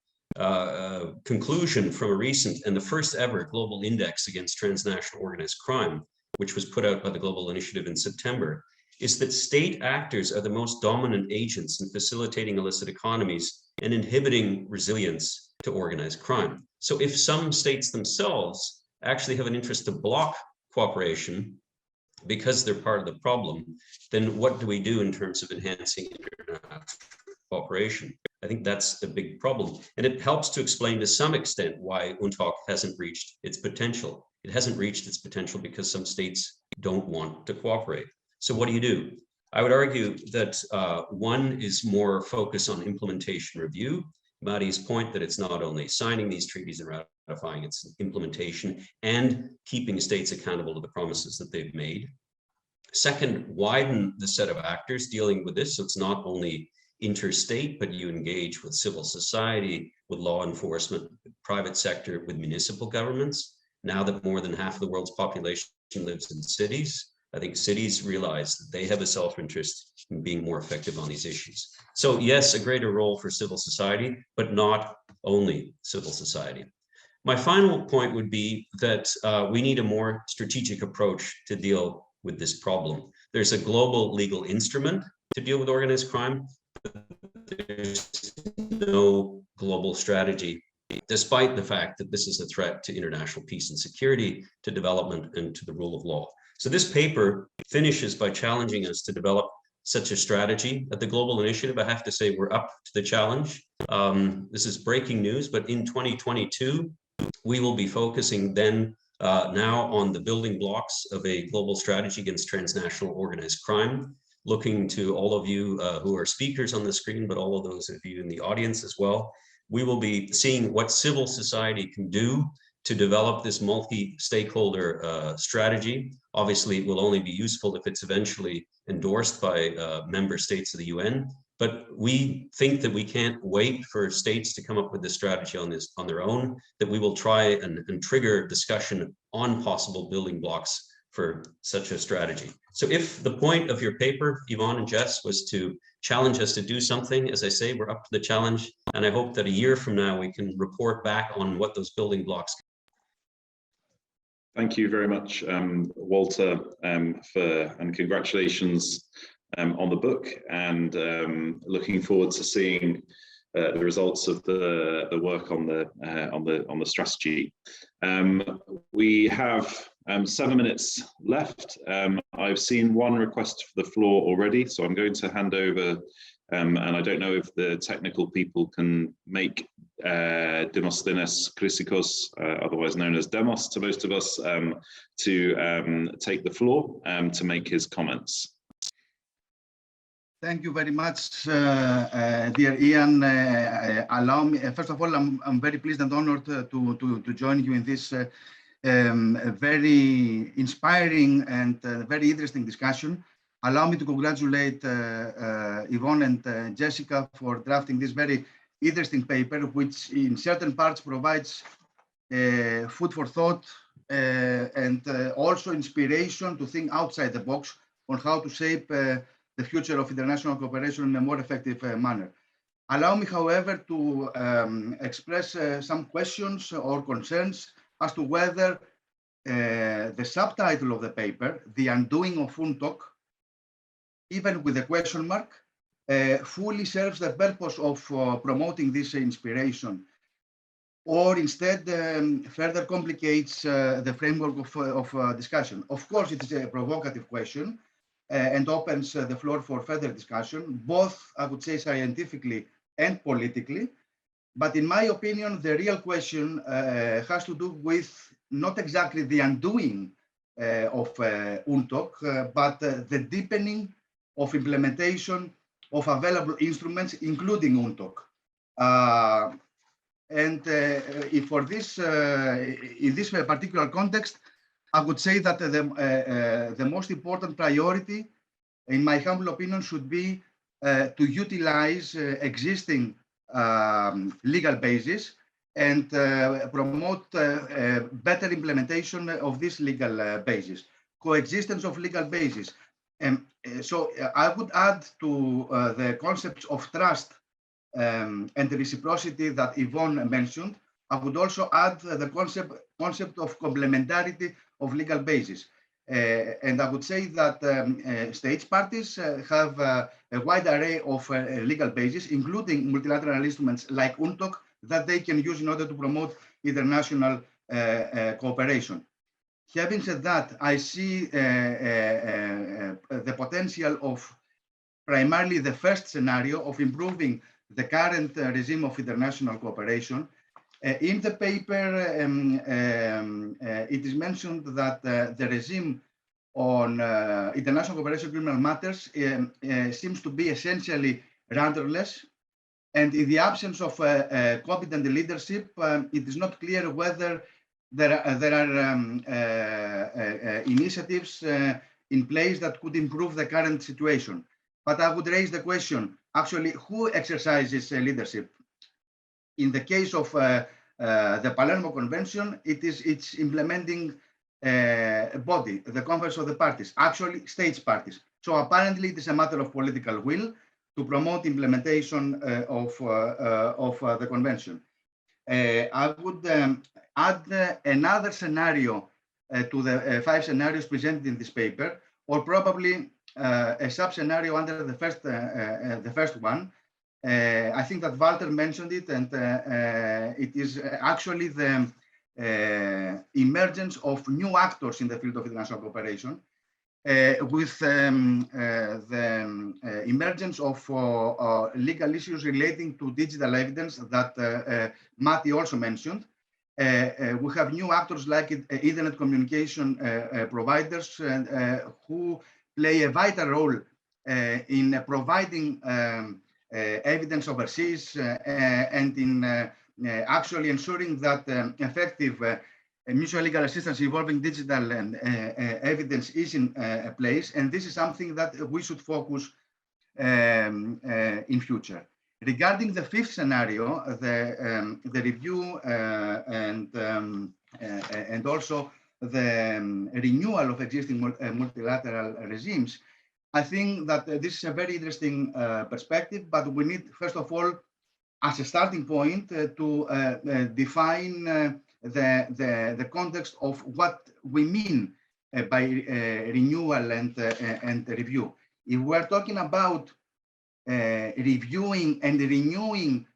conclusion from a recent and the first ever global index against transnational organized crime, which was put out by the Global Initiative in September, is that state actors are the most dominant agents in facilitating illicit economies and inhibiting resilience to organized crime. So if some states themselves actually have an interest to block cooperation because they're part of the problem, then what do we do in terms of enhancing international cooperation? I think that's a big problem. And it helps to explain to some extent why UNTOC hasn't reached its potential. It hasn't reached its potential because some states don't want to cooperate. So what do? I would argue that one is more focus on implementation review. Maddie's point that it's not only signing these treaties and ratifying, it's implementation and keeping states accountable to the promises that they've made. Second, widen the set of actors dealing with this. So it's not only interstate, but you engage with civil society, with law enforcement, private sector, with municipal governments. Now that more than half of the world's population lives in cities, I think cities realize that they have a self-interest in being more effective on these issues. So yes, a greater role for civil society, but not only civil society. My final point would be that we need a more strategic approach to deal with this problem. There's a global legal instrument to deal with organized crime, but there's no global strategy, despite the fact that this is a threat to international peace and security, to development, and to the rule of law. So this paper finishes by challenging us to develop such a strategy. At the Global Initiative, I have to say we're up to the challenge. This is breaking news, but in 2022, we will be focusing then now on the building blocks of a global strategy against transnational organized crime, looking to all of you who are speakers on the screen, but all of those of you in the audience as well. We will be seeing what civil society can do to develop this multi-stakeholder strategy. Obviously, it will only be useful if it's eventually endorsed by member states of the UN. But we think that we can't wait for states to come up with this strategy on their own, that we will try and trigger discussion on possible building blocks for such a strategy. So if the point of your paper, Yvon and Jess, was to challenge us to do something, as I say, we're up to the challenge. And I hope that a year from now, we can report back on what those building blocks. Thank you very much, Walter, and congratulations on the book, and looking forward to seeing the results of the work on the strategy. We have 7 minutes left. I've seen one request for the floor already, so I'm going to hand over, and I don't know if the technical people can make Demosthenes Chrysikos, otherwise known as Demos to most of us, to take the floor to make his comments. Thank you very much, dear Ian. Allow me, first of all, I'm very pleased and honored to join you in this very inspiring and very interesting discussion. Allow me to congratulate Yvon and Jessica for drafting this very interesting paper, which in certain parts provides food for thought and also inspiration to think outside the box on how to shape the future of international cooperation in a more effective manner. Allow me, however, to express some questions or concerns as to whether the subtitle of the paper, The Undoing of UNTOC, even with a question mark, fully serves the purpose of promoting this inspiration, or instead further complicates the framework of discussion. Of course, it is a provocative question, and opens the floor for further discussion, both, I would say, scientifically and politically. But in my opinion, the real question has to do with not exactly the undoing of UNTOC, but the deepening of implementation of available instruments, including UNTOC. If for this, in this particular context, I would say that the most important priority, in my humble opinion, should be to utilize existing legal basis and promote better implementation of this legal basis, coexistence of legal basis. So I would add to the concepts of trust and reciprocity that Yvon mentioned. I would also add the concept of complementarity of legal basis. And I would say that states parties have a wide array of legal bases, including multilateral instruments like UNTOC, that they can use in order to promote international cooperation. Having said that, I see the potential of primarily the first scenario of improving the current regime of international cooperation. In the paper, it is mentioned that the regime on international cooperation criminal matters seems to be essentially rudderless. And in the absence of competent leadership, it is not clear whether there are initiatives in place that could improve the current situation. But I would raise the question, actually, who exercises leadership? In the case of the Palermo Convention, it's implementing body, the Conference of the Parties, actually states parties. So apparently it is a matter of political will to promote implementation of the convention. I would add another scenario to the 5 scenarios presented in this paper, or probably a sub-scenario under the first one. I think that Walter mentioned it, and it is actually the emergence of new actors in the field of international cooperation, with the emergence of legal issues relating to digital evidence that Matti also mentioned. We have new actors like Internet communication providers who play a vital role in providing evidence overseas and in actually ensuring that effective mutual legal assistance involving digital and evidence is in place. And this is something that we should focus in future. Regarding the 5th scenario, the review and also the renewal of existing multilateral regimes, I think that this is a very interesting perspective, but we need, first of all, as a starting point, to define the context of what we mean by renewal and review. If we're talking about reviewing and renewing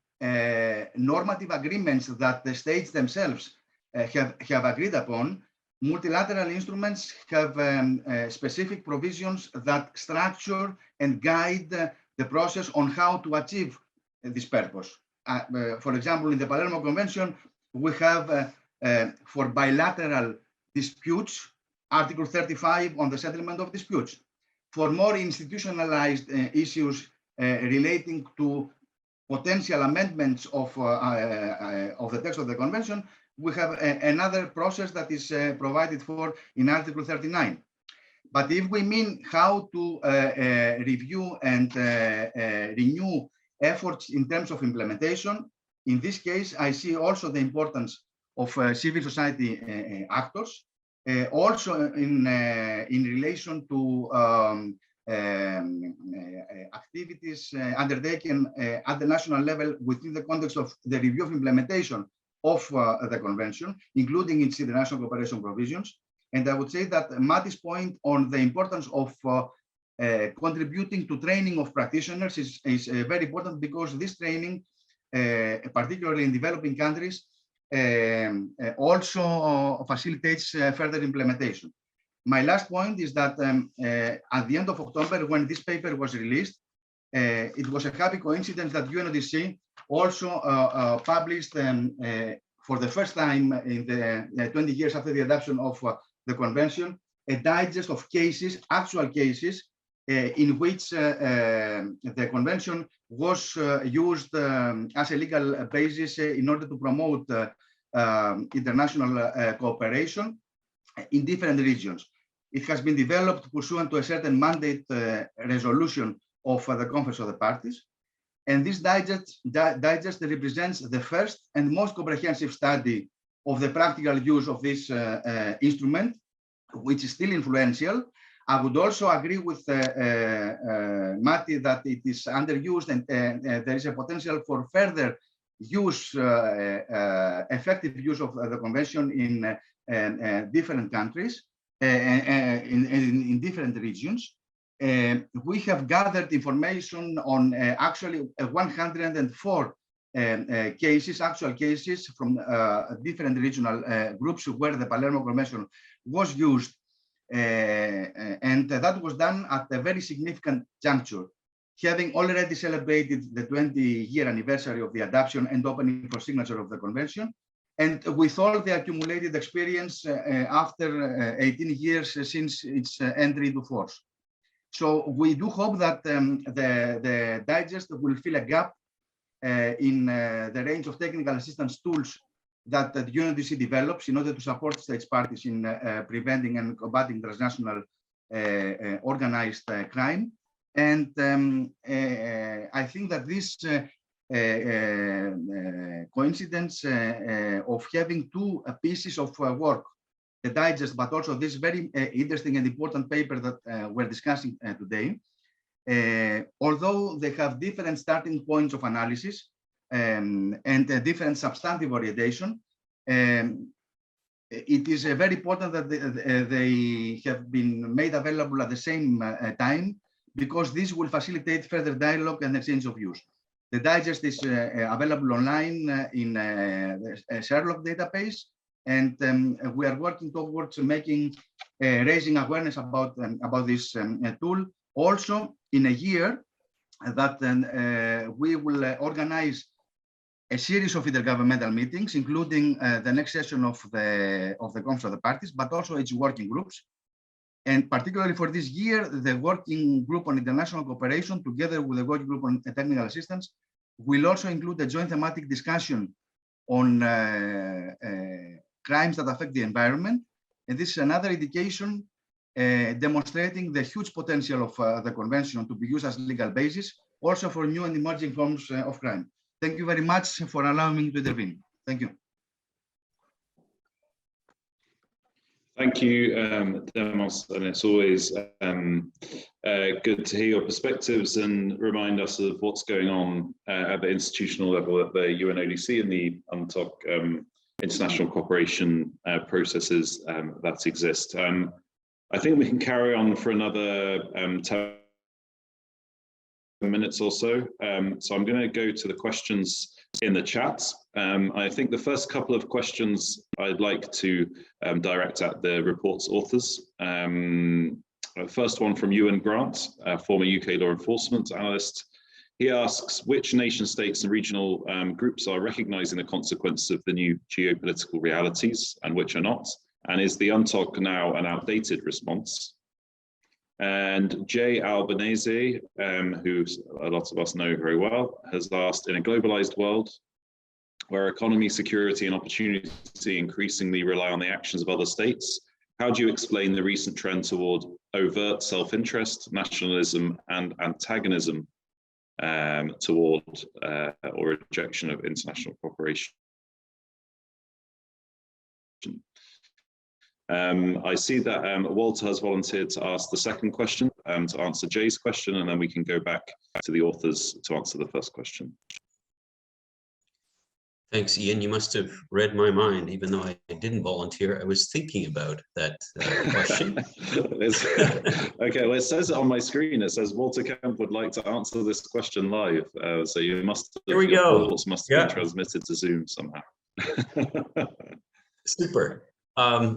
normative agreements that the states themselves have agreed upon, multilateral instruments have specific provisions that structure and guide the process on how to achieve this purpose. For example, in the Palermo Convention, we have for bilateral disputes, Article 35 on the settlement of disputes. For more institutionalized issues relating to potential amendments of the text of the convention, we have another process that is provided for in Article 39. But if we mean how to review and renew efforts in terms of implementation, in this case, I see also the importance of civil society actors, also in relation to activities undertaken at the national level within the context of the review of implementation of the convention, including its international cooperation provisions. And I would say that Matti's point on the importance of contributing to training of practitioners is very important, because this training, particularly in developing countries, also facilitates further implementation. My last point is that at the end of October, when this paper was released, it was a happy coincidence that UNODC also published for the first time in the 20 years after the adoption of the convention, a digest of cases, actual cases, in which the convention was used as a legal basis in order to promote international cooperation in different regions. It has been developed pursuant to a certain mandate resolution of the Conference of the Parties. And this digest represents the first and most comprehensive study of the practical use of this instrument, which is still influential. I would also agree with Matti that it is underused, and there is a potential for further use, effective use of the convention in different countries, in different regions. We have gathered information on actually 104 cases, actual cases from different regional groups where the Palermo Convention was used. And that was done at a very significant juncture, having already celebrated the 20-year anniversary of the adoption and opening for signature of the convention, and with all the accumulated experience after 18 years since its entry into force. So we do hope that the digest will fill a gap in the range of technical assistance tools that the UNODC develops in order to support states parties in preventing and combating transnational organized crime. And I think that this coincidence of having two pieces of work, the digest, but also this very interesting and important paper that we're discussing today, although they have different starting points of analysis, and a different substantive orientation. It is very important that they have been made available at the same time, because this will facilitate further dialogue and exchange of views. The digest is available online in a Sherlock database, and we are working towards making raising awareness about this tool. Also, in a year, that we will organize a series of intergovernmental meetings, including the next session of the Conference of the Parties, but also its working groups. And particularly for this year, the working group on international cooperation, together with the working group on technical assistance, will also include a joint thematic discussion on crimes that affect the environment. And this is another indication demonstrating the huge potential of the convention to be used as legal basis, also for new and emerging forms of crime. Thank you very much for allowing me to intervene. Thank you. Thank you, Demos, and it's always good to hear your perspectives and remind us of what's going on at the institutional level at the UNODC and the UNTOC international cooperation processes that exist. I think we can carry on for another 10 minutes or so. So I'm going to go to the questions in the chat. I think the first couple of questions I'd like to direct at the report's authors. First one from Yvon Grant, former UK law enforcement analyst. He asks, which nation states and regional groups are recognizing the consequences of the new geopolitical realities and which are not? And is the UNTOC now an outdated response? And Jay Albanese, who a lot of us know very well, has asked, in a globalized world where economy, security, and opportunity increasingly rely on the actions of other states, how do you explain the recent trend toward overt self-interest, nationalism, and antagonism toward or rejection of international cooperation? I see that Walter has volunteered to ask the second question, to answer Jay's question, and then we can go back to the authors to answer the first question. Thanks, Ian. You must have read my mind, even though I didn't volunteer. I was thinking about that question. Okay, well, it says it on my screen. It says Walter Kemp would like to answer this question live. So you must have, here we go. Thoughts must have been transmitted to Zoom somehow. Super.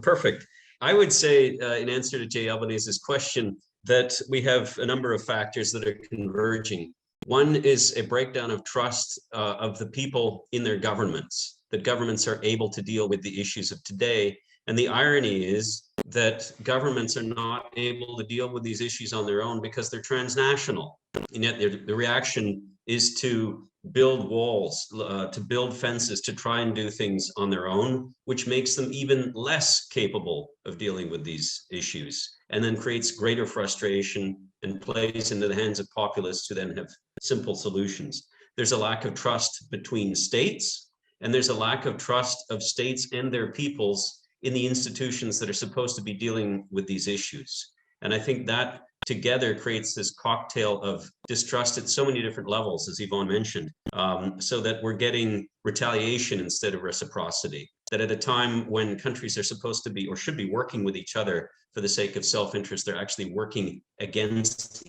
Perfect. I would say, in answer to Jay Albanese's question, that we have a number of factors that are converging. One is a breakdown of trust of the people in their governments, that governments are able to deal with the issues of today. And the irony is that governments are not able to deal with these issues on their own because they're transnational. And yet the reaction is to build walls, to build fences, to try and do things on their own, which makes them even less capable of dealing with these issues, and then creates greater frustration and plays into the hands of populists who then have simple solutions. There's a lack of trust between states, and there's a lack of trust of states and their peoples in the institutions that are supposed to be dealing with these issues. And I think that together creates this cocktail of distrust at so many different levels, as Yvon mentioned, so that we're getting retaliation instead of reciprocity. That at a time when countries are supposed to be or should be working with each other for the sake of self-interest, they're actually working against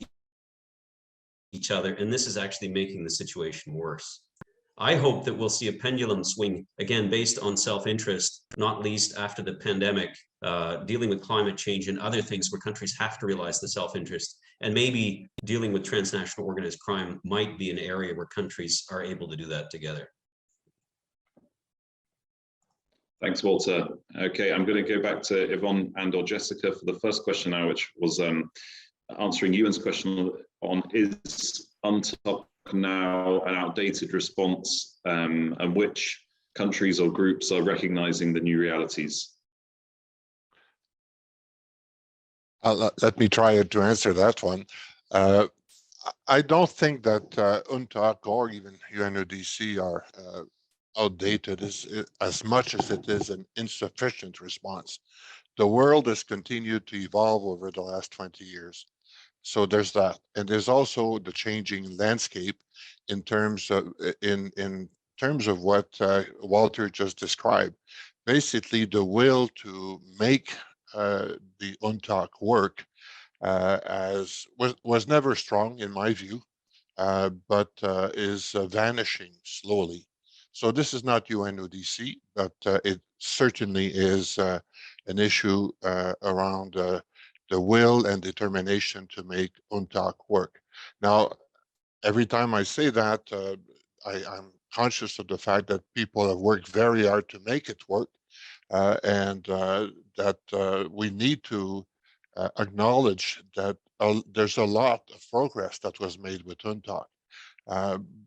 each other. And this is actually making the situation worse. I hope that we'll see a pendulum swing, again, based on self-interest, not least after the pandemic, dealing with climate change and other things where countries have to realize the self-interest. And maybe dealing with transnational organized crime might be an area where countries are able to do that together. Thanks, Walter. Okay, I'm going to go back to Yvon and or Jessica for the first question now, which was answering Ewan's question on, is UNTOC now an outdated response, and which countries or groups are recognizing the new realities? Let me try to answer that one. I don't think that UNTOC or even UNODC are outdated as much as it is an insufficient response. The world has continued to evolve over the last 20 years. So there's that, and there's also the changing landscape in terms of what Walter just described. Basically, the will to make the UNTOC work was never strong in my view, but is vanishing slowly. So this is not UNODC, but it certainly is an issue around the will and determination to make UNTOC work. Now, every time I say that, I'm conscious of the fact that people have worked very hard to make it work, and that we need to acknowledge that there's a lot of progress that was made with UNTOC.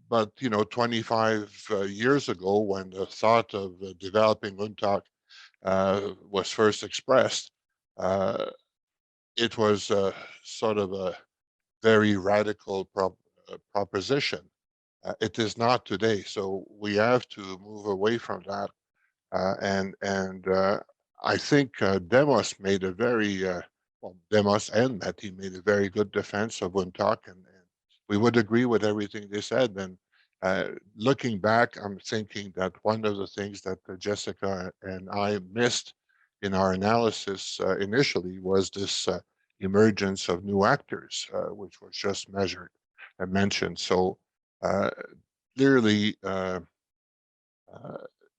But 25 years ago, when the thought of developing UNTOC was first expressed, it was sort of a very radical proposition. It is not today, so we have to move away from that. And I think Demos made a very Demos and Meti made a very good defense of UNTOC, and we would agree with everything they said. And looking back, I'm thinking that one of the things that Jessica and I missed in our analysis initially was this emergence of new actors, which was just mentioned. So clearly,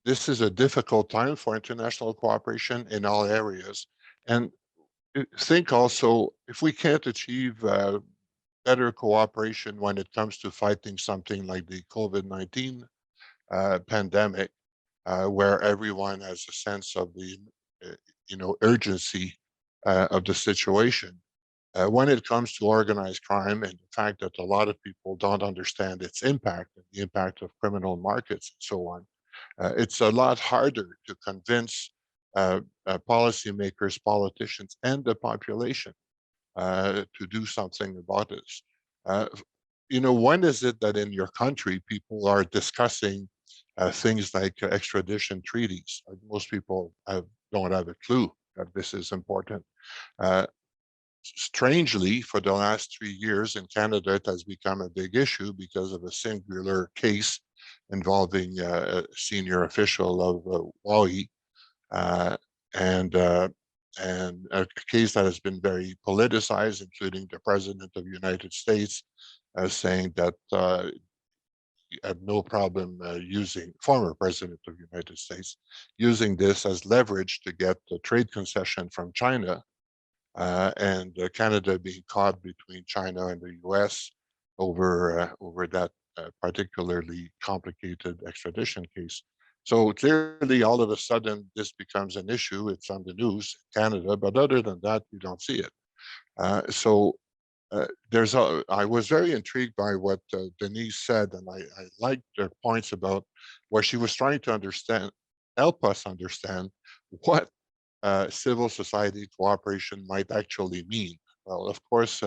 this is a difficult time for international cooperation in all areas. And think also, if we can't achieve better cooperation when it comes to fighting something like the COVID-19 pandemic, where everyone has a sense of the urgency of the situation. When it comes to organized crime and the fact that a lot of people don't understand its impact and the impact of criminal markets and so on, it's a lot harder to convince policymakers, politicians, and the population to do something about this. When is it that in your country people are discussing things like extradition treaties? Most people don't have a clue that this is important. Strangely, for the last 3 years in Canada, it has become a big issue because of a singular case involving a senior official of Huawei, and a case that has been very politicized, including the President of the United States saying that he had no problem former President of the United States, using this as leverage to get the trade concession from China, and Canada being caught between China and the US over that particularly complicated extradition case. So clearly, all of a sudden, this becomes an issue. It's on the news in Canada, but other than that, you don't see it. I was very intrigued by what Denise said, and I liked her points about where she was trying to help us understand what civil society cooperation might actually mean. Well, of course,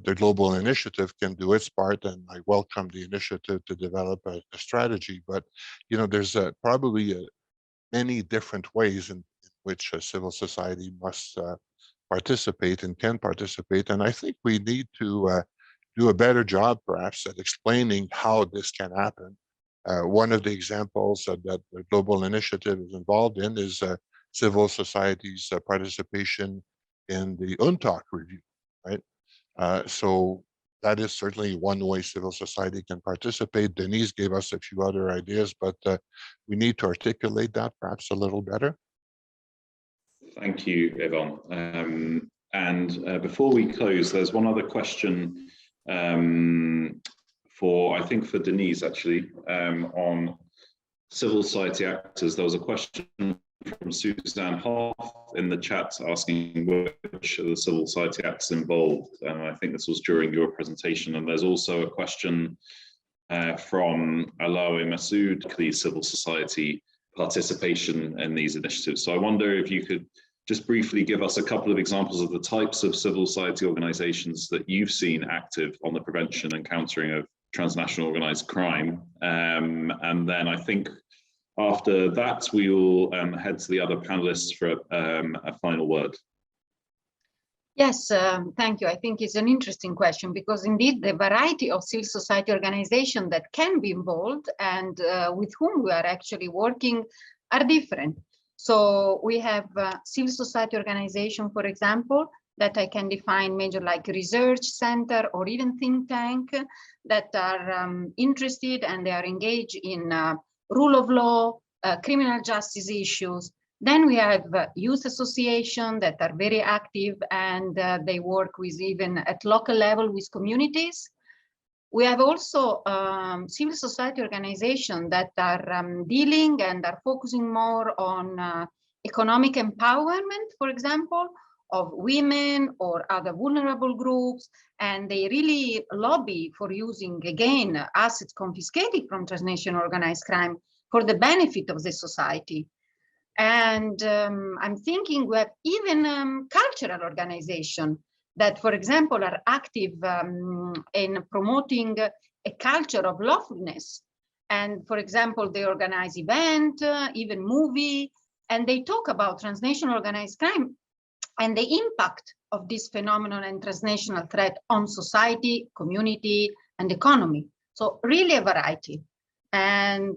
the global initiative can do its part, and I welcome the initiative to develop a strategy. But there's probably many different ways in which civil society must participate and can participate, and I think we need to do a better job, perhaps, at explaining how this can happen. One of the examples that the global initiative is involved in is civil society's participation in the UNTOC review, right? So that is certainly one way civil society can participate. Denise gave us a few other ideas, but we need to articulate that perhaps a little better. Thank you, Yvon. And before we close, there's one other question for Denise, actually, on civil society actors. There was a question from Suzanne Hoff in the chat asking which of the civil society actors involved, and I think this was during your presentation. And there's also a question from Alawi Masood, the civil society participation in these initiatives. So I wonder if you could just briefly give us a couple of examples of the types of civil society organizations that you've seen active on the prevention and countering of transnational organized crime. And then I think after that, we will head to the other panelists for a final word. Yes, thank you. I think it's an interesting question because indeed the variety of civil society organizations that can be involved and with whom we are actually working are different. So we have civil society organization, for example, that I can define major like research center or even think tank that are interested and they are engaged in rule of law, criminal justice issues. Then we have youth associations that are very active and they work with even at local level with communities. We have also civil society organizations that are dealing and are focusing more on economic empowerment, for example, of women or other vulnerable groups. And they really lobby for using, again, assets confiscated from transnational organized crime for the benefit of the society. And I'm thinking we have even cultural organizations that, for example, are active in promoting a culture of lawfulness. And for example, they organize events, even movie, and they talk about transnational organized crime and the impact of this phenomenon and transnational threat on society, community, and economy. So really a variety. And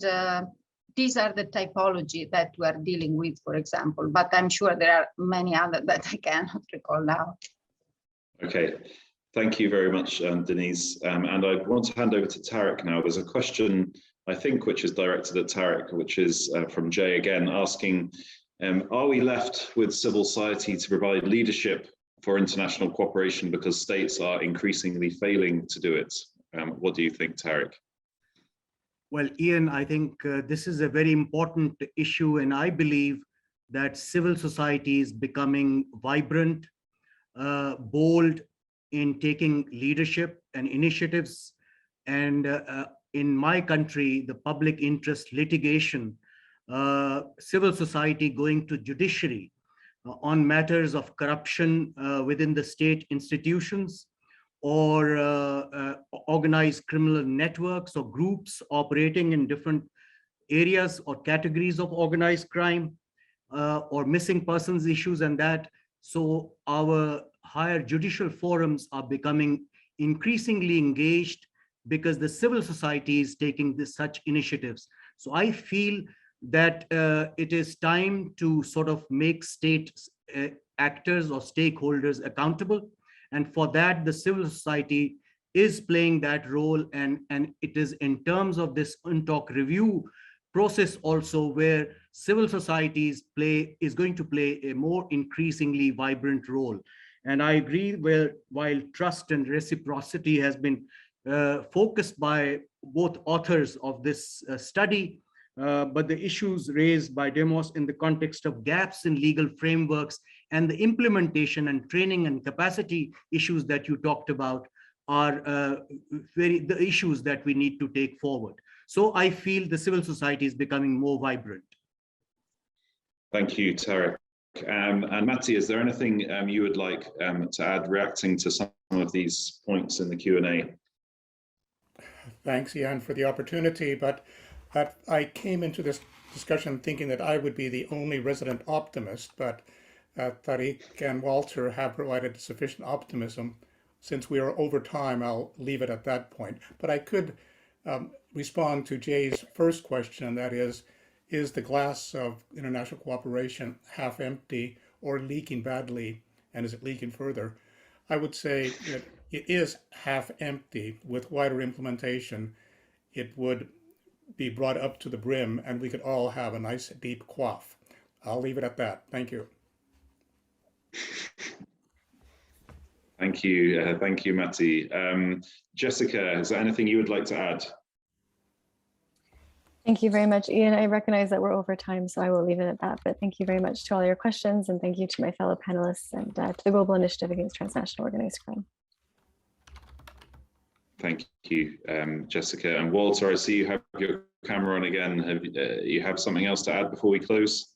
these are the typology that we are dealing with, for example, but I'm sure there are many others that I cannot recall now. Okay, thank you very much, Denise. And I want to hand over to Tarek now. There's a question, I think, which is directed at Tarek, which is from Jay again, asking, are we left with civil society to provide leadership for international cooperation because states are increasingly failing to do it? What do you think, Tarek? Well, Ian, I think this is a very important issue, and I believe that civil society is becoming vibrant, bold in taking leadership and initiatives. And in my country, the public interest litigation, civil society going to judiciary on matters of corruption within the state institutions, or organized criminal networks or groups operating in different areas or categories of organized crime, or missing persons issues and that. So our higher judicial forums are becoming increasingly engaged because the civil society is taking such initiatives. So I feel that it is time to sort of make state actors or stakeholders accountable. And for that, the civil society is playing that role. And it is in terms of this UNTOC review process also where civil societies is going to play a more increasingly vibrant role. And I agree, while trust and reciprocity has been focused by both authors of this study, but the issues raised by Demos in the context of gaps in legal frameworks and the implementation and training and capacity issues that you talked about are the issues that we need to take forward. So I feel the civil society is becoming more vibrant. Thank you, Tarek. And Matti, is there anything you would like to add, reacting to some of these points in the Q&A? Thanks, Jan, for the opportunity, but I came into this discussion thinking that I would be the only resident optimist, but Tariq and Walter have provided sufficient optimism. Since we are over time, I'll leave it at that point. But I could respond to Jay's first question, and that is the glass of international cooperation half empty or leaking badly, and is it leaking further? I would say that it is half empty. With wider implementation, it would be brought up to the brim, and we could all have a nice deep quaff. I'll leave it at that. Thank you. Thank you, Matti. Jessica, is there anything you would like to add? Thank you very much, Ian. I recognize that we're over time, so I will leave it at that. But thank you very much to all your questions, and thank you to my fellow panelists and to the Global Initiative Against Transnational Organized Crime. Thank you, Jessica. And Walter, I see you have your camera on again. You have something else to add before we close?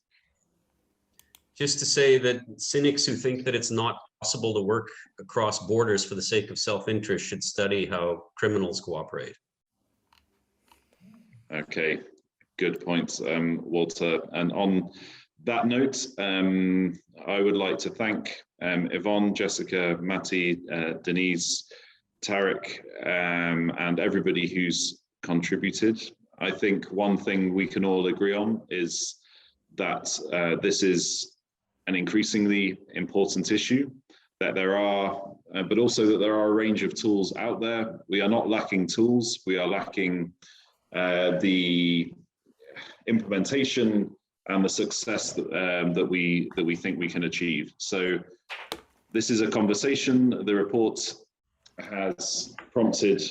Just to say that cynics who think that it's not possible to work across borders for the sake of self-interest should study how criminals cooperate. Okay, good point, Walter. And on that note, I would like to thank Yvon, Jessica, Matti, Denise, Tarek, and everybody who's contributed. I think one thing we can all agree on is that this is an increasingly important issue, that there are, but also that there are a range of tools out there. We are not lacking tools, we are lacking the implementation and the success that we think we can achieve. So this is a conversation. The report has prompted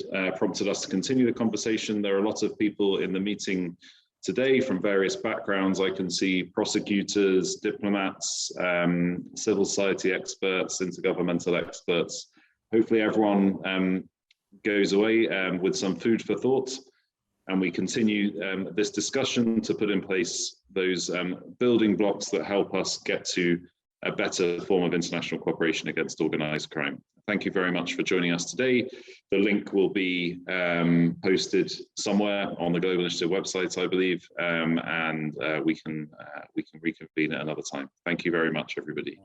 us to continue the conversation. There are a lot of people in the meeting today from various backgrounds. I can see prosecutors, diplomats, civil society experts, intergovernmental experts. Hopefully everyone goes away with some food for thought, and we continue this discussion to put in place those building blocks that help us get to a better form of international cooperation against organized crime. Thank you very much for joining us today. The link will be posted somewhere on the Global Initiative website, I believe, and we can reconvene at another time. Thank you very much, everybody.